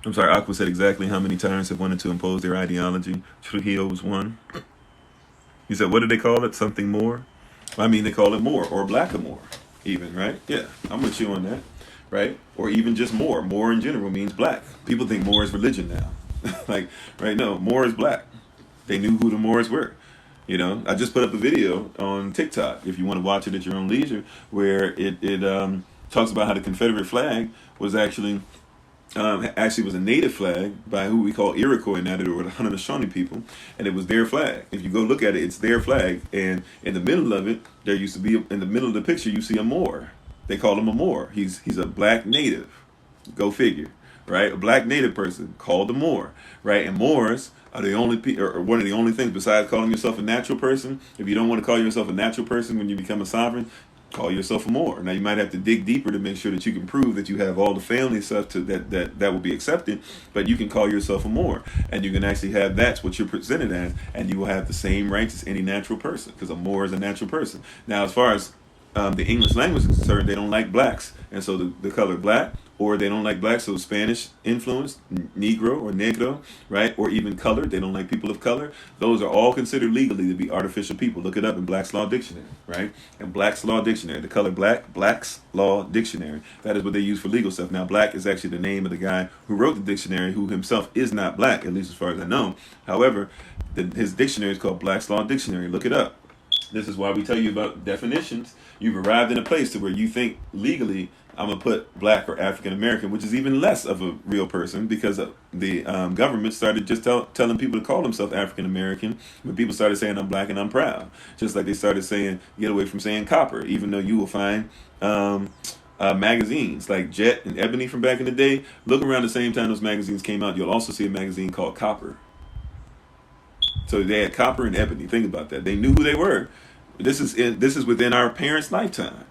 I'm sorry, Aqua said exactly how many tyrants have wanted to impose their ideology. Trujillo was one. He said, what do they call it? Something more? I mean, they call it more, or blackamoor, even, right? Yeah, I'm with you on that, right? Or even just more. More in general means black. People think more is religion now. Like, right? No, more is black. They knew who the Moors were. I just put up a video on TikTok, if you want to watch it at your own leisure, where it talks about how the Confederate flag was actually was a native flag by who we call Iroquois now, that were the Haudenosaunee people, and it was their flag. If you go look at it, it's their flag, and in the middle of it, there used to be, in the middle of the picture, you see a Moor. They call him a Moor. He's a black native. Go figure, right? A black native person called a Moor, right? And Moors are the only or one of the only things besides calling yourself a natural person. If you don't want to call yourself a natural person when you become a sovereign, call yourself a Moor. Now you might have to dig deeper to make sure that you can prove that you have all the family stuff that will be accepted, but you can call yourself a Moor, and you can actually have, that's what you're presented as, and you will have the same rights as any natural person, because a Moor is a natural person. Now, as far as the English language is concerned, they don't like blacks, and so the color black, or they don't like black, so Spanish influenced, Negro or Negro, right? Or even colored, they don't like people of color. Those are all considered legally to be artificial people. Look it up in Black's Law Dictionary, right? In Black's Law Dictionary, the color black, Black's Law Dictionary, that is what they use for legal stuff. Now, black is actually the name of the guy who wrote the dictionary, who himself is not black, at least as far as I know. However, his dictionary is called Black's Law Dictionary. Look it up. This is why we tell you about definitions. You've arrived in a place to where you think legally, I'm going to put black or African American, which is even less of a real person, because the government started just telling people to call themselves African American when people started saying I'm black and I'm proud. Just like they started saying, get away from saying copper, even though you will find magazines like Jet and Ebony from back in the day. Look around the same time those magazines came out, you'll also see a magazine called Copper. So they had Copper and Ebony. Think about that. They knew who they were. This is within our parents' lifetime.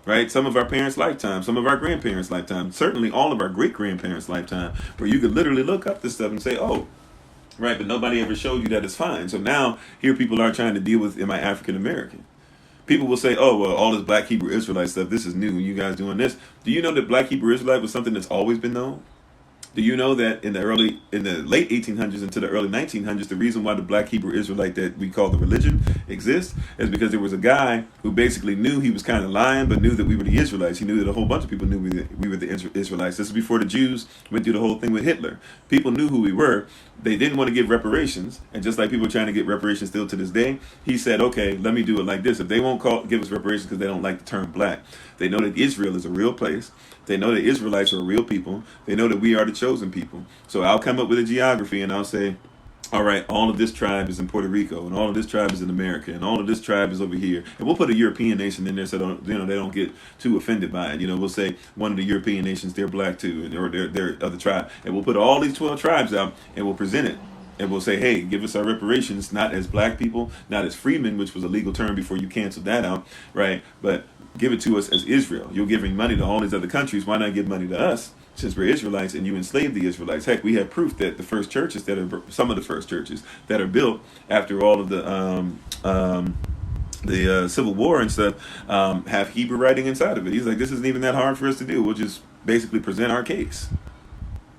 Right? Some of our parents' lifetime, some of our grandparents' lifetime, certainly all of our great-grandparents' lifetime, where you could literally look up this stuff and say, oh, right, but nobody ever showed you that it's fine. So now, here people are trying to deal with, am I African American? People will say, oh, well, all this Black Hebrew Israelite stuff, this is new, you guys doing this. Do you know that Black Hebrew Israelite was something that's always been known? Do you know that in the late 1800s into the early 1900s, the reason why the Black Hebrew Israelite that we call the religion exists is because there was a guy who basically knew he was kind of lying, but knew that we were the Israelites. He knew that a whole bunch of people knew we were the Israelites. This is before the Jews went through the whole thing with Hitler. People knew who we were. They didn't want to give reparations, and just like people are trying to get reparations still to this day, he said, okay, let me do it like this. If they won't give us reparations because they don't like the term black, they know that Israel is a real place. They know that Israelites are real people. They know that we are the chosen people. So I'll come up with a geography and I'll say, all right, all of this tribe is in Puerto Rico, and all of this tribe is in America, and all of this tribe is over here. And we'll put a European nation in there so they don't get too offended by it. We'll say one of the European nations, they're black too, or they're other tribe. And we'll put all these 12 tribes out and we'll present it. And we'll say, hey, give us our reparations, not as black people, not as freemen, which was a legal term before you canceled that out, right? But give it to us as Israel. You're giving money to all these other countries. Why not give money to us since we're Israelites and you enslaved the Israelites? Heck, we have proof that the first churches some of the first churches that are built after all of the Civil War and stuff have Hebrew writing inside of it. He's like, this isn't even that hard for us to do. We'll just basically present our case.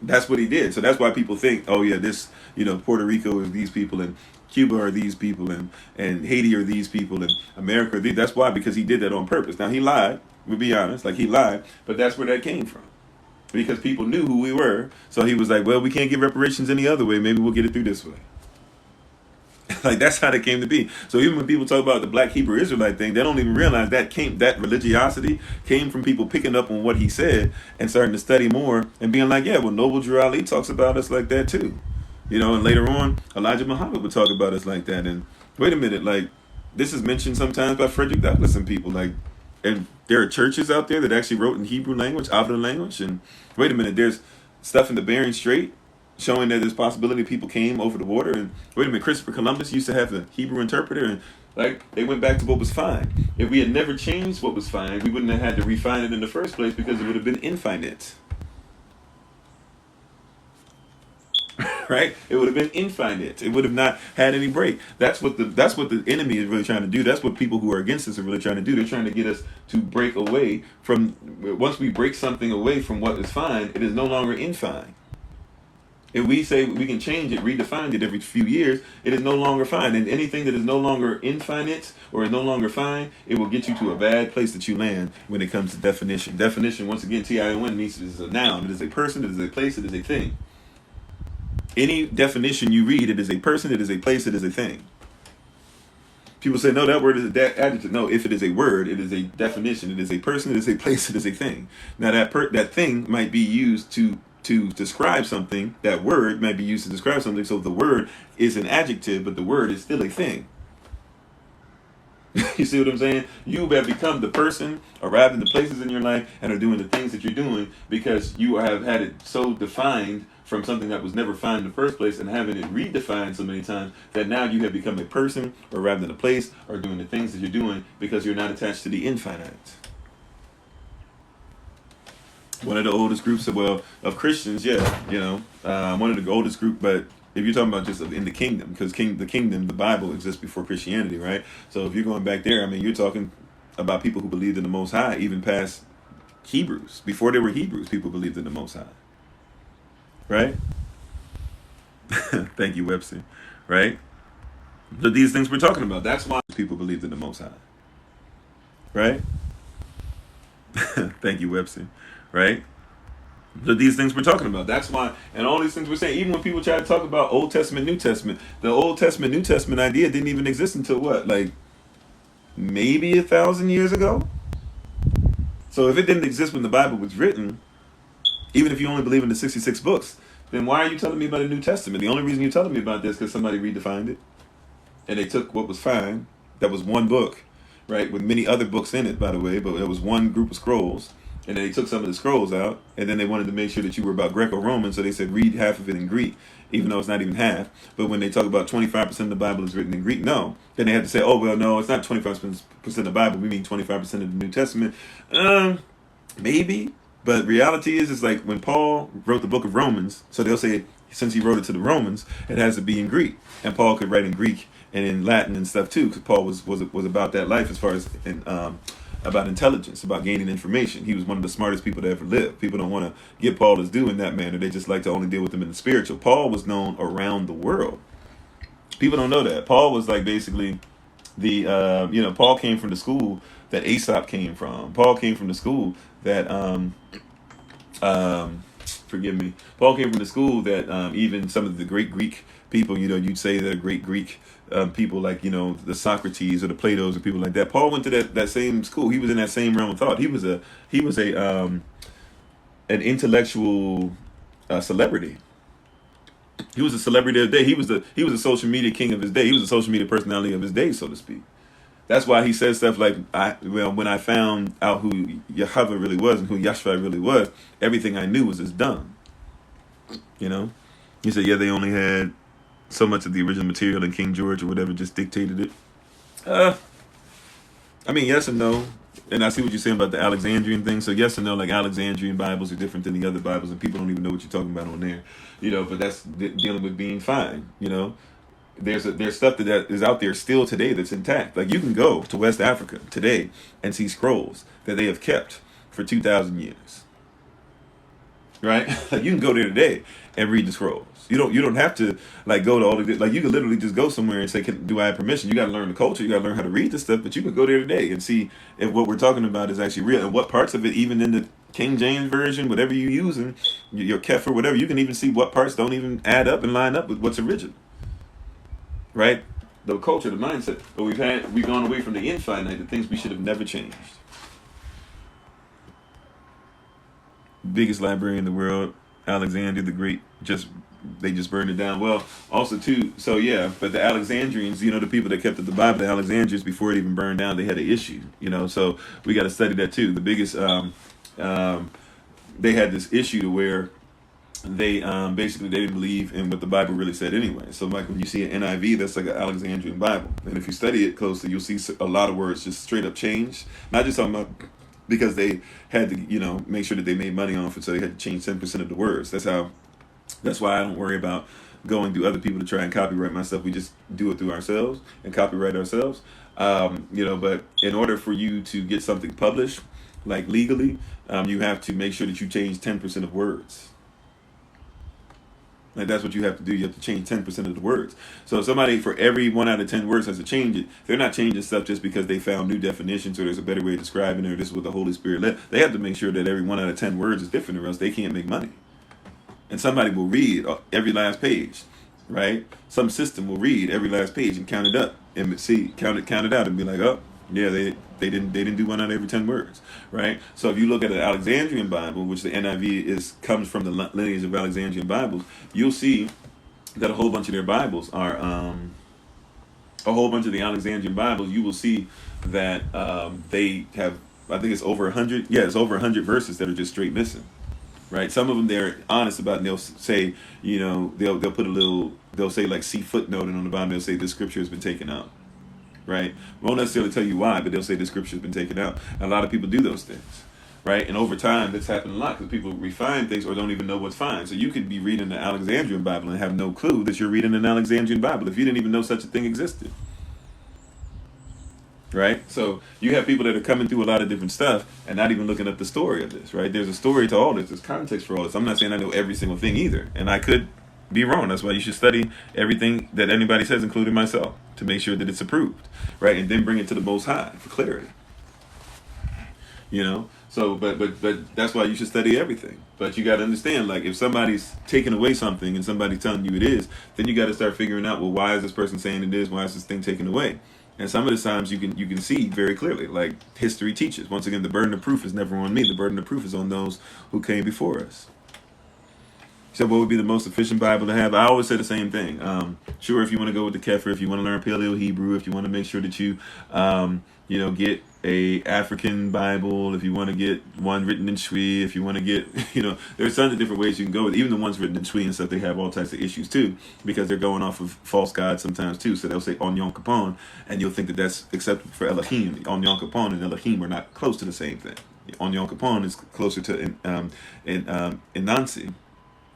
That's what he did. So that's why people think, oh yeah, this, Puerto Rico is these people, and Cuba are these people, and Haiti are these people, and America are these. That's why, because he did that on purpose. Now he lied, we'll be honest, like he lied, but that's where that came from. Because people knew who we were. So he was like, well, we can't give reparations any other way. Maybe we'll get it through this way. Like, that's how that came to be. So even when people talk about the Black Hebrew Israelite thing, they don't even realize that religiosity came from people picking up on what he said and starting to study more and being like, yeah, well, Noble Drew Ali talks about us like that too. And later on, Elijah Muhammad would talk about us like that. And wait a minute, like, this is mentioned sometimes by Frederick Douglass and people. Like, and there are churches out there that actually wrote in Hebrew language, Avda language. And wait a minute, there's stuff in the Bering Strait showing that there's possibility people came over the water. And wait a minute, Christopher Columbus used to have a Hebrew interpreter, and like they went back to what was fine. If we had never changed what was fine, we wouldn't have had to refine it in the first place because it would have been infinite. Right? It would have been infinite. It would have not had any break. That's what the enemy is really trying to do. That's what people who are against us are really trying to do. They're trying to get us to break away from. Once we break something away from what is fine, it is no longer infine. If we say we can change it, redefine it every few years, it is no longer fine. And anything that is no longer infinite or is no longer fine, it will get you to a bad place that you land when it comes to definition. Definition, once again, TION means it is a noun. It is a person, it is a place, it is a thing. Any definition you read, it is a person, it is a place, it is a thing. People say, no, that word is an adjective. No, if it is a word, it is a definition. It is a person, it is a place, it is a thing. Now, that thing might be used to describe something. That word might be used to describe something. So the word is an adjective, but the word is still a thing. You see what I'm saying? You have become the person, arrived in the places in your life, and are doing the things that you're doing because you have had it so defined from something that was never defined in the first place, and having it redefined so many times that now you have become a person, or arrived in a place, or doing the things that you're doing because you're not attached to the infinite. One of the oldest groups of Christians, one of the oldest group, but if you're talking about just in the kingdom, because the kingdom, the Bible exists before Christianity, right? So if you're going back there, I mean, you're talking about people who believed in the Most High, even past Hebrews. Before there were Hebrews, people believed in the Most High. Right? Thank you, Webster. Right? So these things we're talking about, that's why people believed in the Most High. Right? Thank you, Webster. Right? So these things we're talking about, that's why, and all these things we're saying, even when people try to talk about Old Testament, New Testament, the Old Testament, New Testament idea didn't even exist until what? Like maybe 1,000 years ago? So if it didn't exist when the Bible was written, even if you only believe in the 66 books, then why are you telling me about the New Testament? The only reason you're telling me about this is because somebody redefined it. And they took what was fine, that was one book, right, with many other books in it, by the way, but it was one group of scrolls. And then they took some of the scrolls out, and then they wanted to make sure that you were about Greco-Roman, so they said read half of it in Greek, even though it's not even half. But when they talk about 25% of the Bible is written in Greek, no. Then they had to say, oh, well, no, it's not 25% of the Bible, we mean 25% of the New Testament. Maybe. But reality is, it's like when Paul wrote the book of Romans, so they'll say, since he wrote it to the Romans, it has to be in Greek. And Paul could write in Greek and in Latin and stuff too, because Paul was about that life as far as in about intelligence, about gaining information. He was one of the smartest people to ever live. People don't want to give Paul his due in that manner. They just like to only deal with him in the spiritual. Paul was known around the world. People don't know that. Paul was like basically the, Paul came from the school that Aesop came from. Paul came from the school that, forgive me, Paul came from the school that even some of the great Greek people, you'd say that great Greek people like, the Socrates or the Platos or people like that. Paul went to that same school. He was in that same realm of thought. He was an intellectual celebrity. He was a celebrity of the day. He was a social media king of his day. He was a social media personality of his day, so to speak. That's why he says stuff like, when I found out who Yahweh really was and who Yahshua really was, everything I knew was just dumb. He said, yeah, they only had so much of the original material, and King George or whatever just dictated it. Yes and no. And I see what you're saying about the Alexandrian thing. So yes and no, like Alexandrian Bibles are different than the other Bibles, and people don't even know what you're talking about on there. But that's dealing with being fine. There's stuff that is out there still today that's intact. Like you can go to West Africa today and see scrolls that they have kept for 2,000 years. Right? Like you can go there today and read the scrolls. You don't have to like go to all of it. Like you can literally just go somewhere and say, do I have permission? You got to learn the culture. You got to learn how to read this stuff. But you can go there today and see if what we're talking about is actually real, and what parts of it, even in the King James version, whatever you're using, your Kefir, whatever, you can even see what parts don't even add up and line up with what's original. Right? The culture, the mindset. But we've gone away from the infinite, the things we should have never changed. Biggest library in the world, Alexander the Great, they just burned it down. Well, also too, so yeah, but the Alexandrians, the people that kept the Bible, the Alexandrians, before it even burned down, they had an issue, so we got to study that too. The biggest, they had this issue to where they basically they didn't believe in what the Bible really said anyway. So like when you see an NIV, that's like an Alexandrian Bible, and if you study it closely, you'll see a lot of words just straight up change. Not just talking about because they had to make sure that they made money off it, so they had to change 10% of the words. That's why I don't worry about going through other people to try and copyright my stuff. We just do it through ourselves and copyright ourselves. But in order for you to get something published, like legally, you have to make sure that you change 10% of words. Like that's what you have to do. You have to change 10% of the words. So if somebody for every 1 out of 10 words has to change it, they're not changing stuff just because they found new definitions or there's a better way of describing it or this is what the Holy Spirit led. They have to make sure that every 1 out of 10 words is different or else they can't make money. And somebody will read every last page, right? Some system will read every last page and count it up and count it out and be like, oh, yeah, they didn't do 1 out of every 10 words, right? So if you look at the Alexandrian Bible, which the NIV comes from the lineage of Alexandrian Bibles, you'll see that a whole bunch of their Bibles are a whole bunch of the Alexandrian Bibles. You will see that they have, I think it's over 100. Yeah, it's over 100 verses that are just straight missing. Right, some of them they're honest about, and they'll say, they'll put they'll say like see footnote, and on the bottom they'll say this scripture has been taken out. Right, won't necessarily tell you why, but they'll say this scripture has been taken out. And a lot of people do those things, right? And over time, that's happened a lot because people refine things or don't even know what's fine. So you could be reading the Alexandrian Bible and have no clue that you're reading an Alexandrian Bible if you didn't even know such a thing existed. Right? So you have people that are coming through a lot of different stuff and not even looking up the story of this, right? There's a story to all this. There's context for all this. I'm not saying I know every single thing either. And I could be wrong. That's why you should study everything that anybody says, including myself, to make sure that it's approved, right? And then bring it to the Most High for clarity. So, but that's why you should study everything. But you got to understand, like, if somebody's taking away something and somebody's telling you it is, then you got to start figuring out, well, why is this person saying it is? Why is this thing taken away? And some of the times you can see very clearly, like history teaches. Once again, the burden of proof is never on me. The burden of proof is on those who came before us. So what would be the most efficient Bible to have? I always say the same thing. Sure, if you want to go with the Kefir, if you want to learn Paleo Hebrew, if you want to make sure that you, get a African Bible, if you want to get one written in Shwi, if you want to get, there's tons of different ways you can go with. Even the ones written in Shwi and stuff, they have all types of issues too, because they're going off of false gods sometimes too. So they'll say On Yom Kippur, and you'll think that that's acceptable for Elohim. On Yom Kippur and Elohim are not close to the same thing. On Yom Kippur is closer to Anansi,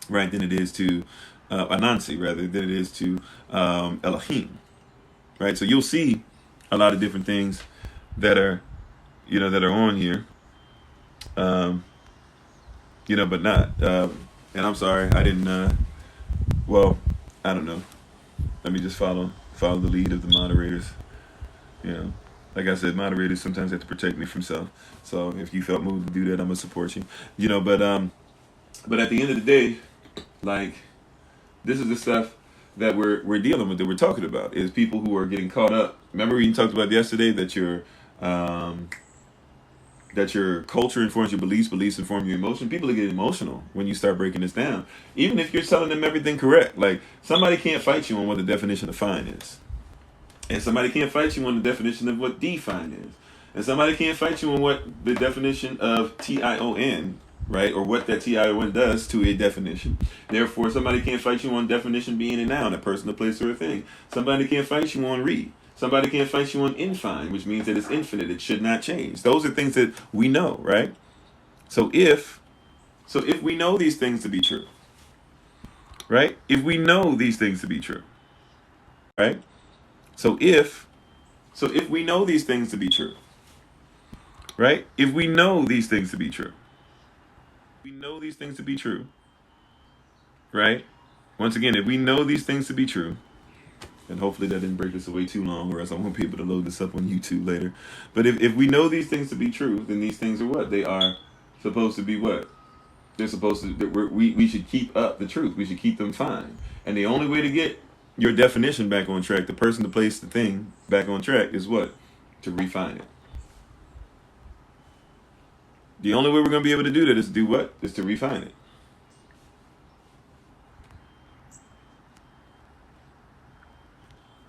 right, than it is to Anansi, rather, than it is to Elohim, right? So you'll see a lot of different things that are that are on here, but not. And I'm sorry, I didn't. Well, I don't know. Let me just follow the lead of the moderators. Like I said, moderators sometimes have to protect me from self. So if you felt moved to do that, I'm gonna support you. But at the end of the day, like, this is the stuff that we're dealing with, that we're talking about, is people who are getting caught up. Remember we talked about yesterday that your culture informs your beliefs inform your emotion. People are getting emotional when you start breaking this down. Even if you're telling them everything correct. Like, somebody can't fight you on what the definition of fine is. And somebody can't fight you on the definition of what define is. And somebody can't fight you on what the definition of TION, right? Or what that TION does to a definition. Therefore, somebody can't fight you on definition being a noun, a person, a place, or a thing. Somebody can't fight you on re. Somebody can't fight you on infine, which means that it's infinite. It should not change. Those are things that we know, right? So if we know these things to be true, right? If we know these things to be true, right? So if we know these things to be true, right? If we know these things to be true, we know these things to be true, right? Once again, if we know these things to be true, and hopefully that didn't break us away too long, or else I won't be able to load this up on YouTube later. But if we know these things to be true, then these things are what? They are supposed to be what? They're supposed to, we should keep up the truth. We should keep them fine. And the only way to get your definition back on track, the person, the place, the thing back on track, is what? To refine it. The only way we're going to be able to do that is to do what? Is to refine it.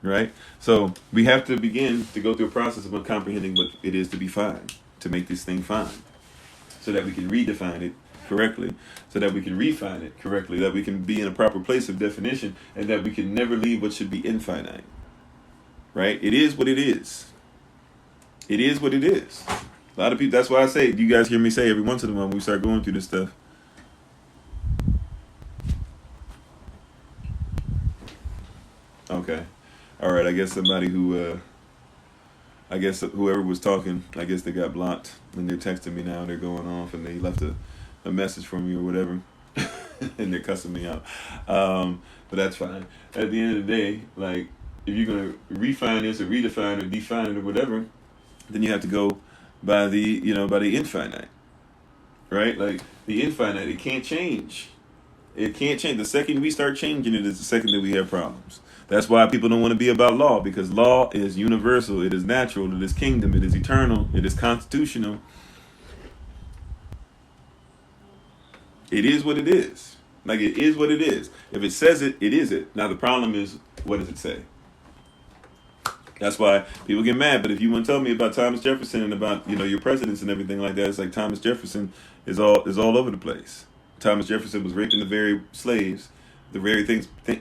Right? So we have to begin to go through a process of comprehending what it is to be fine, to make this thing fine, so that we can redefine it correctly, so that we can refine it correctly, that we can be in a proper place of definition, and that we can never leave what should be infinite. Right? It is what it is. It is what it is. A lot of people, that's why I say, you guys hear me say every once in a while when we start going through this stuff. Okay. All right, I guess somebody whoever was talking, I guess they got blocked, and they're texting me now, they're going off, and they left a message for me or whatever, and they're cussing me out. But that's fine. At the end of the day, like, if you're going to refine this or redefine or define it or whatever, then you have to go by the infinite, right? Like, the infinite, it can't change. It can't change. The second we start changing it is the second that we have problems. That's why people don't want to be about law, because law is universal, it is natural, it is kingdom, it is eternal, it is constitutional. It is what it is. Like, it is what it is. If it says it, it is it. Now the problem is, what does it say? That's why people get mad. But if you want to tell me about Thomas Jefferson and about your presidents and everything like that, it's like Thomas Jefferson is all over the place. Thomas Jefferson was raping the very slaves, the very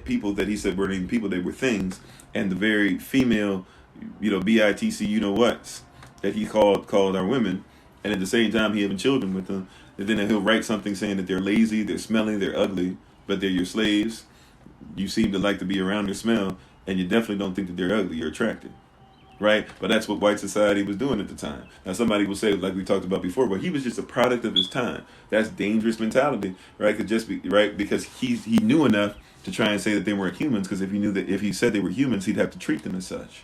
people that he said weren't even people, they were things, and the very female, bitch, whats that he called our women, and at the same time he having children with them. And then he'll write something saying that they're lazy, they're smelly, they're ugly, but they're your slaves. You seem to like to be around their smell, and you definitely don't think that they're ugly. You're attracted. Right? But that's what white society was doing at the time. Now somebody will say, like we talked about before, well, he was just a product of his time. That's dangerous mentality, right? Could just be right, because he knew enough to try and say that they weren't humans, because if he knew that if he said they were humans, he'd have to treat them as such.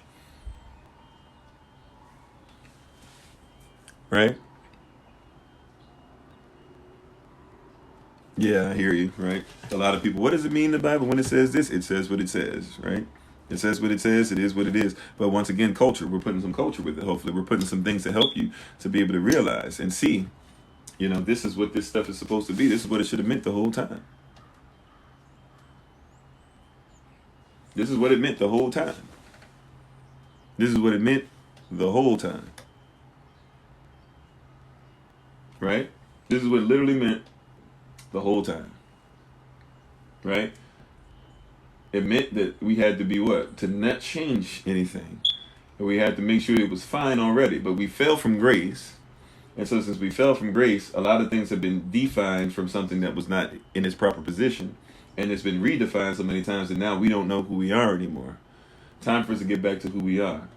Right? Yeah, I hear you, right? A lot of people, what does it mean in the Bible when it says this? It says what it says, right? It says what it says, it is what it is. But once again, culture, we're putting some culture with it. Hopefully we're putting some things to help you to be able to realize and see, this is what this stuff is supposed to be. This is what it should have meant the whole time. This is what it meant the whole time. This is what it meant the whole time. Right? This is what it literally meant the whole time. Right? It meant that we had to be what? To not change anything. And we had to make sure it was fine already. But we fell from grace. And so since we fell from grace, a lot of things have been defined from something that was not in its proper position. And it's been redefined so many times that now we don't know who we are anymore. Time for us to get back to who we are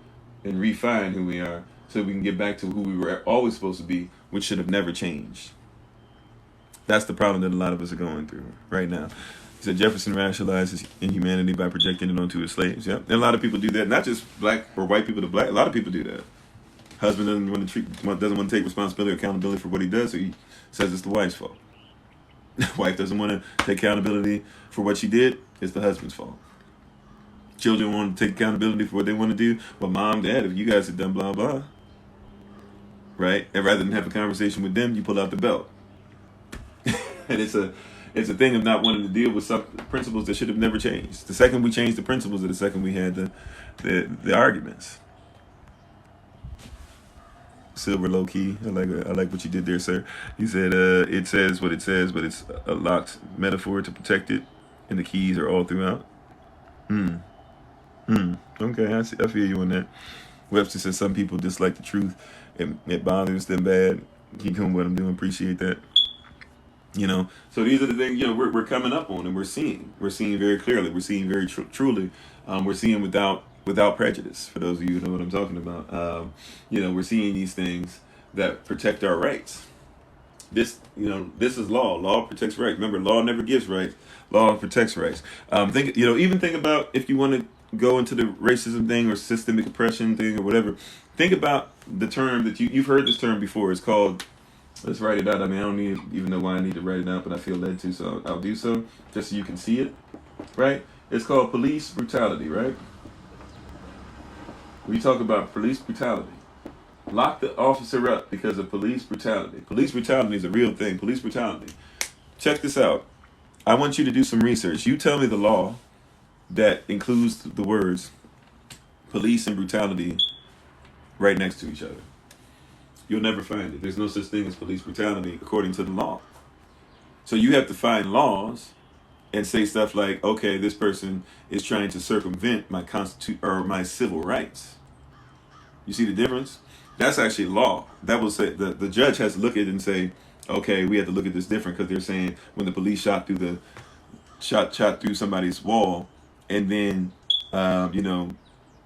and refine who we are so we can get back to who we were always supposed to be, which should have never changed. That's the problem that a lot of us are going through right now. He said Jefferson rationalizes inhumanity by projecting it onto his slaves. Yep. And a lot of people do that. Not just black or white people to black. A lot of people do that. Husband doesn't want to take responsibility or accountability for what he does, so he says it's the wife's fault. Wife doesn't want to take accountability for what she did, it's the husband's fault. Children want to take accountability for what they want to do. Well, mom, dad, if you guys have done blah, blah. Right? And rather than have a conversation with them, you pull out the belt. And it's a thing of not wanting to deal with some principles that should have never changed. The second we changed the principles, or the second we had the arguments. Silver low key. I like what you did there, sir. You said it says what it says, but it's a locked metaphor to protect it, and the keys are all throughout. Okay, I feel you on that. Webster says some people dislike the truth. It bothers them bad. Keep doing what I'm doing. Appreciate that. So these are the things we're coming up on, and we're seeing very clearly. We're seeing very truly. We're seeing without prejudice. For those of you who know what I'm talking about, we're seeing these things that protect our rights. This is law. Law protects rights. Remember, law never gives rights. Law protects rights. Think about if you want to go into the racism thing or systemic oppression thing or whatever. Think about the term that you've heard this term before. It's called. Let's write it out. I mean, I don't even know why I need to write it out, but I feel led to, so I'll do so, just so you can see it, right? It's called police brutality, right? We talk about police brutality. Lock the officer up because of police brutality. Police brutality is a real thing. Police brutality. Check this out. I want you to do some research. You tell me the law that includes the words police and brutality right next to each other. You'll never find it. There's no such thing as police brutality according to the law. So you have to find laws and say stuff like, okay, this person is trying to circumvent my my civil rights. You see the difference? That's actually law. That will say the judge has to look at it and say, okay, we have to look at this different because they're saying when the police shot through somebody's wall and then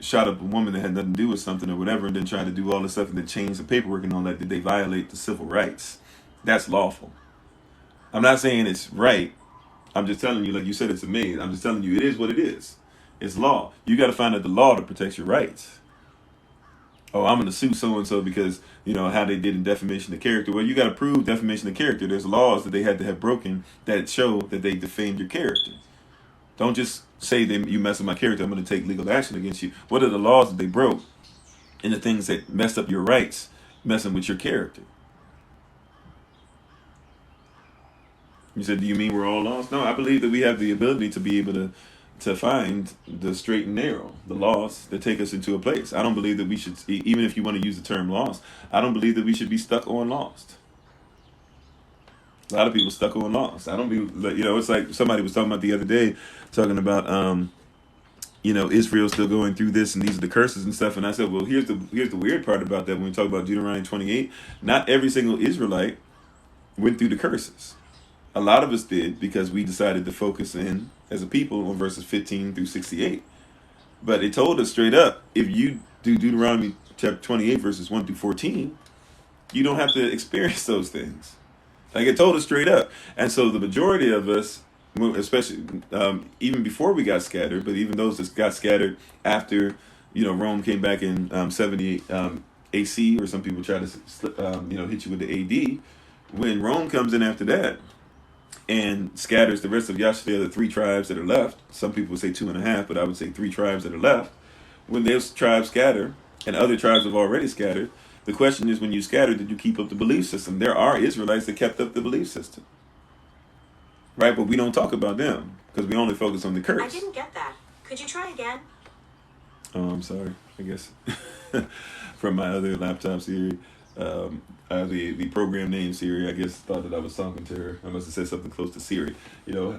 shot up a woman that had nothing to do with something or whatever, and then tried to do all this stuff and then change the paperwork and all that, did they violate the civil rights? That's lawful. I'm not saying it's right. I'm just telling you, like you said, it's a maze. I'm just telling you, it is what it is. It's law. You got to find out the law to protect your rights. Oh, I'm going to sue so-and-so because, how they did in defamation of character. Well, you got to prove defamation of character. There's laws that they had to have broken that show that they defamed your character. Don't just say that you mess with my character, I'm going to take legal action against you. What are the laws that they broke and the things that messed up your rights, messing with your character? You said, do you mean we're all lost? No, I believe that we have the ability to be able to find the straight and narrow, the laws that take us into a place. I don't believe that we should, even if you want to use the term lost, I don't believe that we should be stuck on lost. A lot of people stuck on lost. I don't believe, it's like somebody was talking about the other day, talking about, Israel still going through this and these are the curses and stuff. And I said, well, here's the weird part about that when we talk about Deuteronomy 28. Not every single Israelite went through the curses. A lot of us did because we decided to focus in as a people on verses 15 through 68. But it told us straight up, if you do Deuteronomy chapter 28 verses 1 through 14, you don't have to experience those things. Like it told us straight up. And so the majority of us, especially even before we got scattered, but even those that got scattered after, Rome came back in 70 AC, or some people try to, hit you with the AD. When Rome comes in after that and scatters the rest of Yashvia, the 3 tribes that are left, some people would say 2.5, but I would say 3 tribes that are left. When those tribes scatter and other tribes have already scattered, the question is, when you scattered, did you keep up the belief system? There are Israelites that kept up the belief system. Right? But we don't talk about them because we only focus on the curse. I didn't get that. Could you try again? Oh, I'm sorry. I guess from my other laptop Siri, the program name Siri, I guess thought that I was talking to her. I must have said something close to Siri.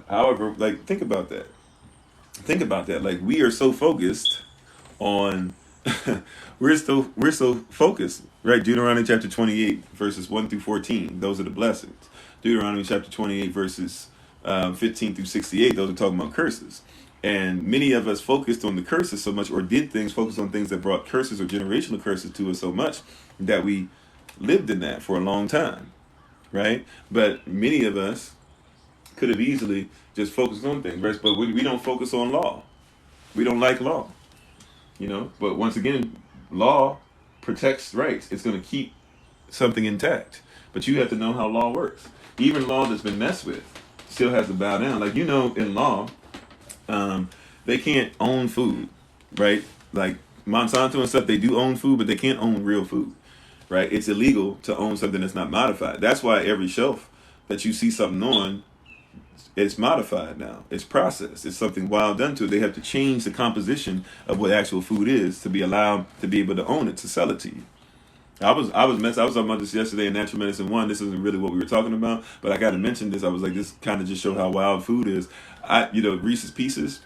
However, think about that. Think about that. Like, we are so focused on we're so focused, right? Deuteronomy chapter 28 verses 1 through 14, those are the blessings. Deuteronomy chapter 28 verses 15 through 68, those are talking about curses. And many of us focused on the curses so much, or did things, focused on things that brought curses or generational curses to us so much that we lived in that for a long time, right? But many of us could have easily just focused on things, right? But we don't focus on law. We don't like law, you know? But once again, law protects rights. It's going to keep something intact. But you have to know how law works. Even law that's been messed with still has to bow down. Like, you know, in law, they can't own food, right? Like Monsanto and stuff, they do own food, but they can't own real food, right? It's illegal to own something that's not modified. That's why every shelf that you see something on, it's modified now. It's processed. It's something wild done to it. They have to change the composition of what actual food is to be allowed to be able to own it, to sell it to you. I was talking about this yesterday in Natural Medicine 1. This isn't really what we were talking about, but I got to mention this. I was like, this kind of just show how wild food is. Reese's Pieces,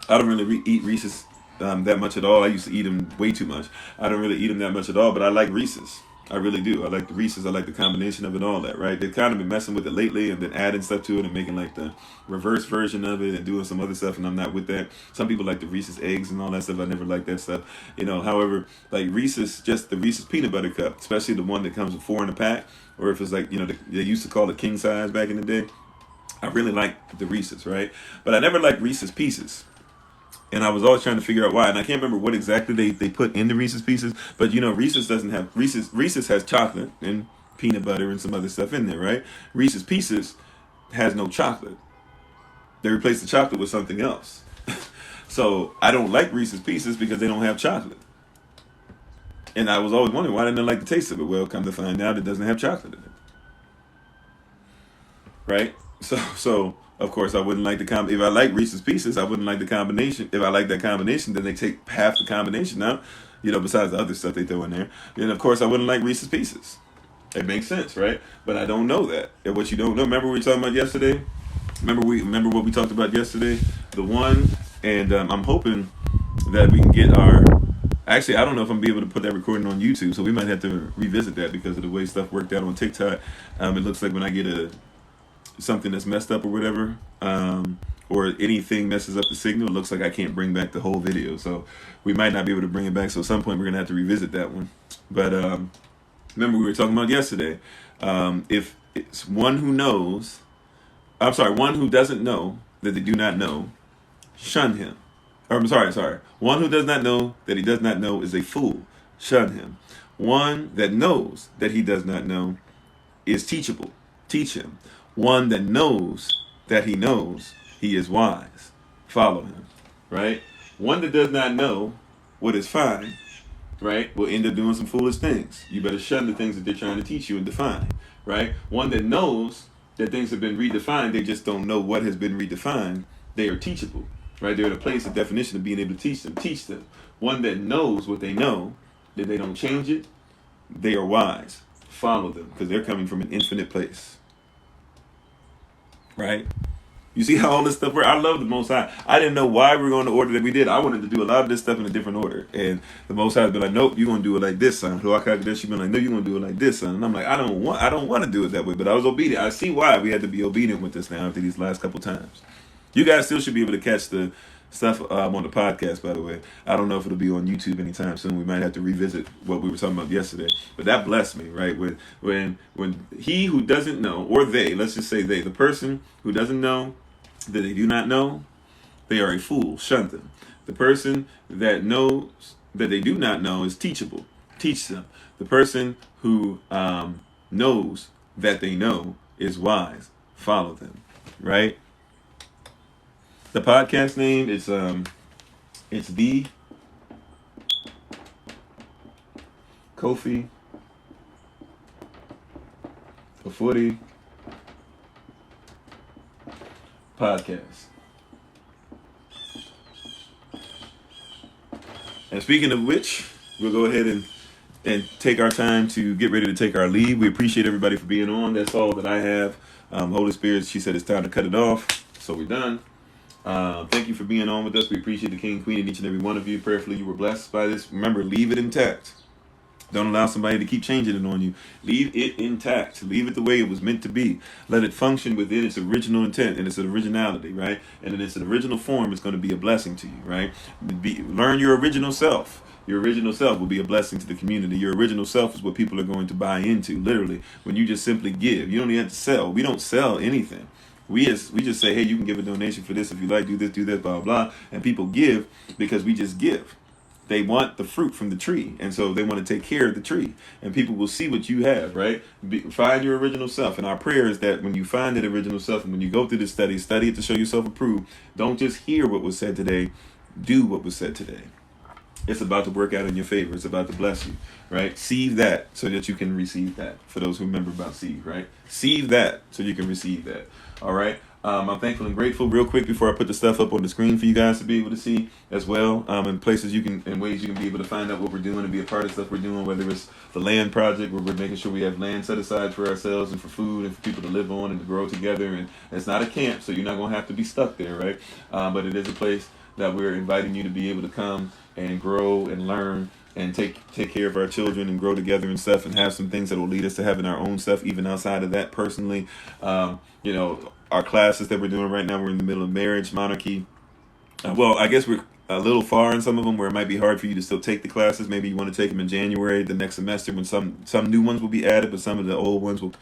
I don't really eat Reese's that much at all. I used to eat them way too much. I don't really eat them that much at all, but I like Reese's. I really do. I like the Reese's. I like the combination of it all that, right? They've kind of been messing with it lately and then adding stuff to it and making like the reverse version of it and doing some other stuff, and I'm not with that. Some people like the Reese's eggs and all that stuff. I never liked that stuff. However, like Reese's, just the Reese's peanut butter cup, especially the one that comes with 4 in a pack, or if it's like, they used to call it king size back in the day. I really like the Reese's, right? But I never liked Reese's Pieces. And I was always trying to figure out why. And I can't remember what exactly they put in the Reese's Pieces. But, Reese's doesn't have... Reese's has chocolate and peanut butter and some other stuff in there, right? Reese's Pieces has no chocolate. They replaced the chocolate with something else. So I don't like Reese's Pieces because they don't have chocolate. And I was always wondering, why didn't I like the taste of it? Well, come to find out, it doesn't have chocolate in it. Right? So of course, I wouldn't like the if I like Reese's Pieces, I wouldn't like the combination. If I like that combination, then they take half the combination out, besides the other stuff they throw in there. And of course, I wouldn't like Reese's Pieces. It makes sense, right? But I don't know that. And what you don't know, remember what we were talking about yesterday? Remember what we talked about yesterday? The one, and I'm hoping that we can get our... Actually, I don't know if I'm going to be able to put that recording on YouTube, so we might have to revisit that because of the way stuff worked out on TikTok. It looks like when I get something that's messed up or whatever, or anything messes up the signal, it looks like I can't bring back the whole video. So we might not be able to bring it back. So at some point we're going to have to revisit that one. But remember we were talking about yesterday, if it's one who doesn't know that they do not know, shun him. Or I'm sorry. One who does not know that he does not know is a fool. Shun him. One that knows that he does not know is teachable. Teach him. One that knows that he knows he is wise. Follow him, right? One that does not know what is fine, right, will end up doing some foolish things. You better shun the things that they're trying to teach you and define, right? One that knows that things have been redefined, they just don't know what has been redefined. They are teachable, right? They're in a place of definition of being able to teach them. Teach them. One that knows what they know, that they don't change it, they are wise. Follow them, because they're coming from an infinite place. Right? You see how all this stuff works? I love the Most High. I didn't know why we were going the order that we did. I wanted to do a lot of this stuff in a different order. And the Most High has been like, nope, you're going to do it like this, son. She's been like, no, you're going to do it like this, son. And I'm like, I don't want to do it that way. But I was obedient. I see why we had to be obedient with this now after these last couple times. You guys still should be able to catch the stuff on the podcast, by the way. I don't know if it'll be on YouTube anytime soon. We might have to revisit what we were talking about yesterday. But that blessed me, right? When he who doesn't know, or they, let's just say they, the person who doesn't know that they do not know, they are a fool. Shun them. The person that knows that they do not know is teachable. Teach them. The person who knows that they know is wise. Follow them. Right? The podcast name is it's the Kofi Afudi Podcast. And speaking of which, we'll go ahead and take our time to get ready to take our leave. We appreciate everybody for being on. That's all that I have. Holy Spirit, she said it's time to cut it off, so we're done. Thank you for being on with us. We appreciate the King and Queen and each and every one of you. Prayerfully, you were blessed by this. Remember, leave it intact. Don't allow somebody to keep changing it on you. Leave it intact. Leave it the way it was meant to be. Let it function within its original intent and its originality, right? And in its original form, it's going to be a blessing to you, right? Learn your original self. Your original self will be a blessing to the community. Your original self is what people are going to buy into, literally. When you just simply give. You don't even have to sell. We don't sell anything. We just say, hey, you can give a donation for this if you like, do this, blah, blah, blah. And people give because we just give. They want the fruit from the tree, and so they want to take care of the tree, and people will see what you have, right? Find your original self, and our prayer is that when you find that original self, and when you go through this study it to show yourself approved. Don't just hear what was said today, do what was said today. It's about to work out in your favor. It's about to bless you, right? Sieve that so that you can receive that. For those who remember about sieve, right? Sieve that so you can receive that. All right. I'm thankful and grateful. Real quick before I put the stuff up on the screen for you guys to be able to see as well, and places you can, and ways you can be able to find out what we're doing and be a part of stuff we're doing. Whether it's the land project where we're making sure we have land set aside for ourselves and for food and for people to live on and to grow together. And it's not a camp, so you're not gonna have to be stuck there, right? But it is a place that we're inviting you to be able to come and grow and learn and take care of our children and grow together and stuff, and have some things that will lead us to having our own stuff even outside of that personally. Our classes that we're doing right now, we're in the middle of marriage, monarchy. Well, I guess we're a little far in some of them where it might be hard for you to still take the classes. Maybe you want to take them in January, the next semester, when some new ones will be added, but some of the old ones or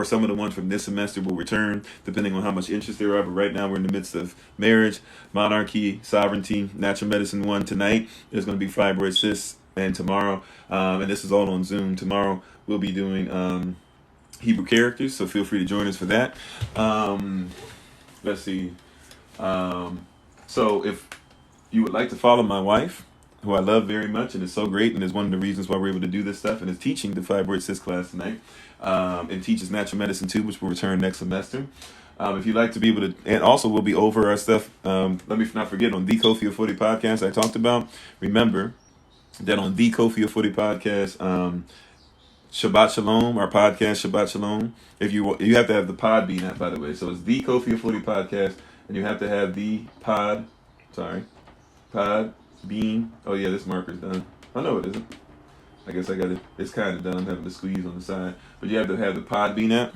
some of the ones from this semester will return, depending on how much interest there are. But right now we're in the midst of marriage, monarchy, sovereignty, natural medicine 1 tonight. There's going to be fibroid cysts, and tomorrow, and this is all on Zoom. Tomorrow we'll be doing Hebrew characters, so feel free to join us for that. Let's see. So if you would like to follow my wife, who I love very much and is so great and is one of the reasons why we're able to do this stuff, and is teaching the fibroid cyst class tonight, and teaches natural medicine 2, which will return next semester. If you'd like to be able to, and also we'll be over our stuff. Let me not forget, on the Kofi Afodi podcast I talked about. Remember that on the Kofi Afodi podcast, Shabbat Shalom, our podcast Shabbat Shalom. If you have to have the Podbean app, by the way. So it's the Kofi Afodi podcast, and you have to have the Podbean. Oh yeah, this marker's done. Oh no, it isn't. I guess I got it. It's kind of done. I'm having to squeeze on the side, but you have to have the Podbean app.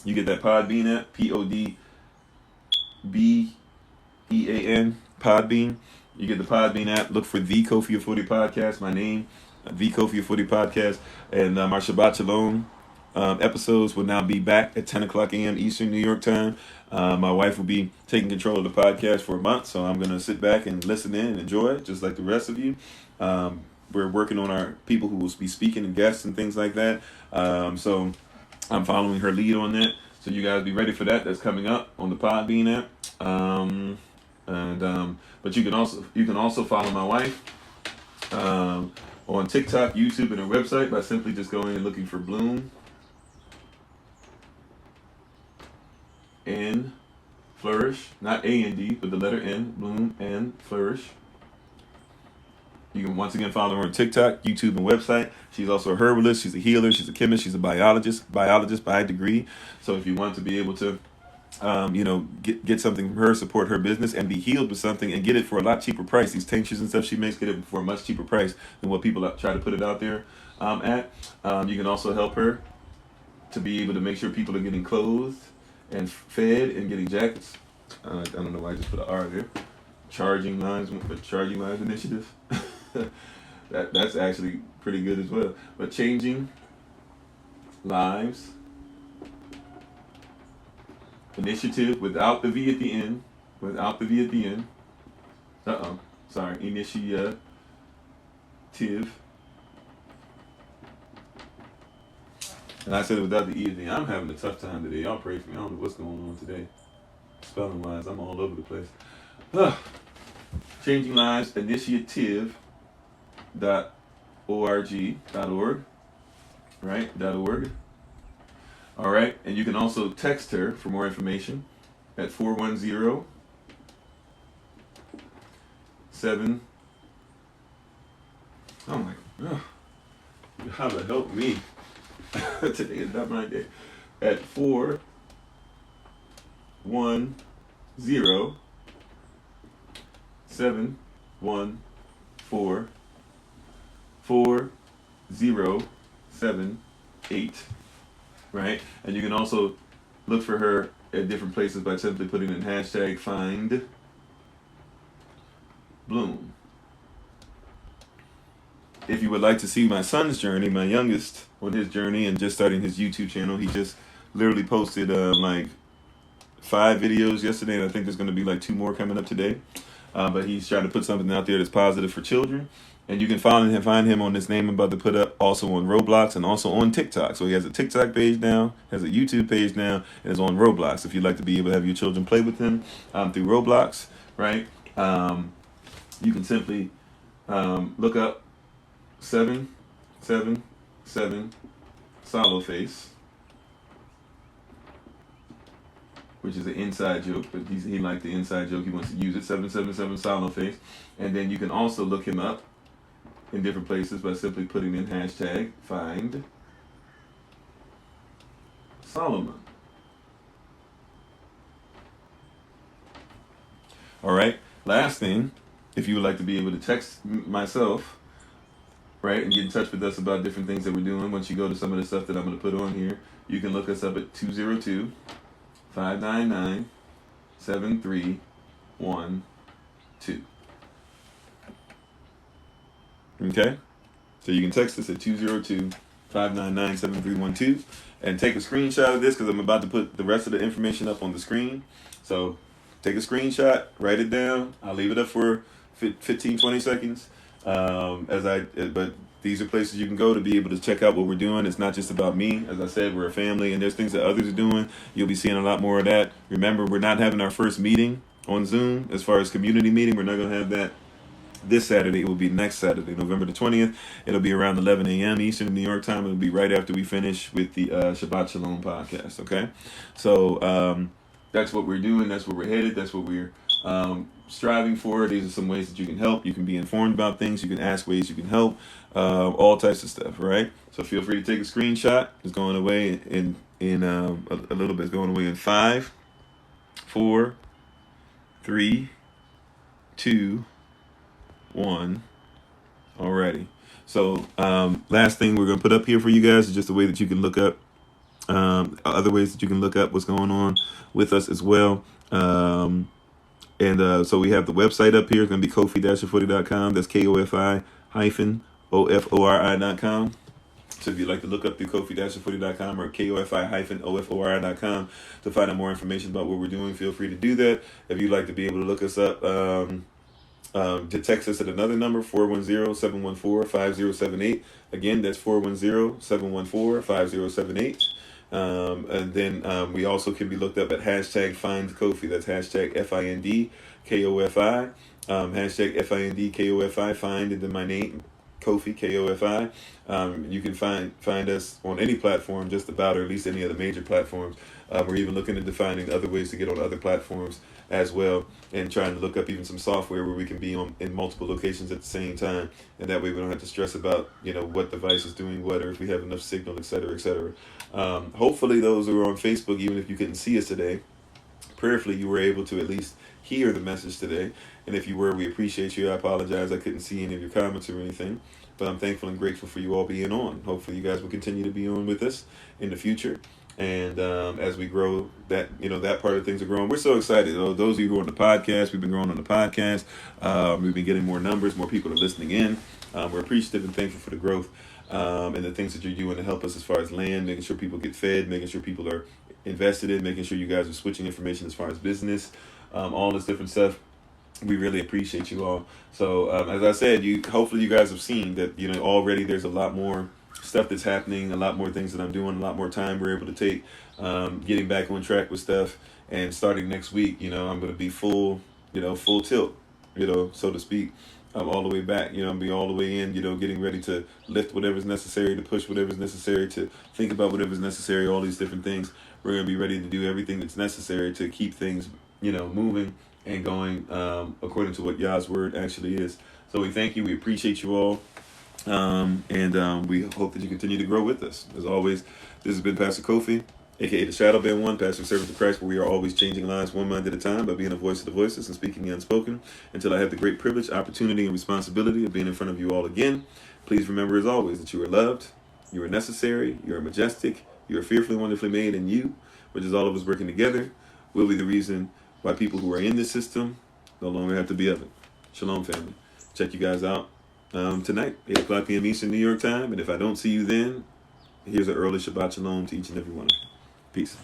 You get that Podbean app, Podbean, Podbean. You get the Podbean app. Look for the Kofi Afodi podcast. My name. The Kofi Afodi podcast, and our Shabbat Shalom episodes will now be back at 10 o'clock a.m. Eastern New York time. My wife will be taking control of the podcast for a month, so I'm going to sit back and listen in and enjoy it, just like the rest of you. We're working on our people who will be speaking and guests and things like that. So I'm following her lead on that. So you guys be ready for that. That's coming up on the Podbean app. But you can also follow my wife on TikTok, YouTube, and her website by simply just going and looking for Bloom and Flourish, not A-N-D, but the letter N, Bloom and Flourish. You can once again follow her on TikTok, YouTube, and website. She's also a herbalist, she's a healer, she's a chemist, she's a biologist by degree. So if you want to be able to get something from her, support her business, and be healed with something, and get it for a lot cheaper price. These tinctures and stuff she makes, get it for a much cheaper price than what people try to put it out there at. You can also help her to be able to make sure people are getting clothed and fed and getting jackets. I don't know why I just put an R there. Charging Lines Initiative. That's actually pretty good as well. But Changing Lives Initiative, without the V at the end. Initiative. And I said it without the E at the end. I'm having a tough time today. Y'all pray for me. I don't know what's going on today. Spelling wise, I'm all over the place. Changing Lives Initiative.org. Right? .org. All right, and you can also text her for more information at 410-7. Oh my God! How to help me? Today is not my day. At 410-714-4000. right? And you can also look for her at different places by simply putting in hashtag find Bloom. If you would like to see my son's journey, my youngest, on his journey and just starting his YouTube channel, he just literally posted like 5 videos yesterday, and I think there's going to be like 2 more coming up today. But he's trying to put something out there that's positive for children. And you can find him on this name I'm about to put up, also on Roblox and also on TikTok. So he has a TikTok page now, has a YouTube page now, and is on Roblox. If you'd like to be able to have your children play with him through Roblox, right? You can simply look up 777 Solo Face, which is an inside joke, but he liked the inside joke. He wants to use it, 777 Solo Face. And then you can also look him up in different places by simply putting in hashtag find Solomon. All right. Last thing, if you would like to be able to text myself, right, and get in touch with us about different things that we're doing, once you go to some of the stuff that I'm going to put on here, you can look us up at 202-599-7312. Okay? So you can text us at 202-599-7312 and take a screenshot of this, because I'm about to put the rest of the information up on the screen. So take a screenshot, write it down. I'll leave it up for 15-20 seconds. But these are places you can go to be able to check out what we're doing. It's not just about me. As I said, we're a family, and there's things that others are doing. You'll be seeing a lot more of that. Remember, we're not having our first meeting on Zoom as far as community meeting. We're not going to have that this Saturday. It will be next Saturday, November the 20th. It'll be around 11 a.m. Eastern New York time. It'll be right after we finish with the Shabbat Shalom podcast, okay? So that's what we're doing. That's where we're headed. That's what we're striving for. These are some ways that you can help. You can be informed about things. You can ask ways you can help. All types of stuff, right? So feel free to take a screenshot. It's going away in a little bit. It's going away in 5, 4, 3, 2, 1. Alrighty. So last thing we're going to put up here for you guys is just a way that you can look up other ways that you can look up what's going on with us as well. So we have the website up here. It's going to be kofi-ofori.com. That's KOFI-OFORI.com. So if you'd like to look up through kofi-ofori.com or KOFI-OFORI.com to find out more information about what we're doing, feel free to do that. If you'd like to be able to look us up, to text us at another number, 410-714-5078. Again, that's 410-714-5078. And then we also can be looked up at hashtag find Kofi. That's hashtag FIND-KOFI. Hashtag FIND-KOFI, find, and then my name, Kofi, KOFI. You can find us on any platform, just about, or at least any of the major platforms. We're even looking into finding other ways to get on other platforms as well, and trying to look up even some software where we can be in multiple locations at the same time, and that way we don't have to stress about what device is doing what, or if we have enough signal, etc., etc. Hopefully those who are on Facebook, even if you couldn't see us today, prayerfully you were able to at least hear the message today. And if you were, we appreciate you. I apologize I couldn't see any of your comments or anything, but I'm thankful and grateful for you all being on. Hopefully you guys will continue to be on with us in the future. And as we grow, that that part of things are growing. We're so excited. Those of you who are on the podcast, we've been growing on the podcast. We've been getting more numbers, more people are listening in. We're appreciative and thankful for the growth and the things that you're doing to help us as far as land, making sure people get fed, making sure people are invested in, making sure you guys are switching information as far as business, all this different stuff. We really appreciate you all. So as I said, hopefully you guys have seen that already there's a lot more stuff that's happening, a lot more things that I'm doing, a lot more time we're able to take, getting back on track with stuff. And starting next week, I'm going to be full tilt, so to speak. I'm all the way back, I'm be all the way in, getting ready to lift whatever's necessary, to push whatever's necessary, to think about whatever's necessary, all these different things. We're going to be ready to do everything that's necessary to keep things, moving and going according to what Yah's word actually is. So we thank you. We appreciate you all. And we hope that you continue to grow with us. As always, this has been Pastor Kofi, aka the Shadow Band One, Pastor Servant of Christ, where we are always changing lives one mind at a time by being a voice of the voiceless and speaking the unspoken, until I have the great privilege, opportunity, and responsibility of being in front of you all again. Please remember, as always, that you are loved, you are necessary, you are majestic, you are fearfully, wonderfully made, and you, which is all of us working together, will be the reason why people who are in this system no longer have to be of it. Shalom, family. Check you guys out tonight, 8 o'clock p.m. Eastern New York time. And if I don't see you then, here's an early Shabbat Shalom to each and every one of you. Peace.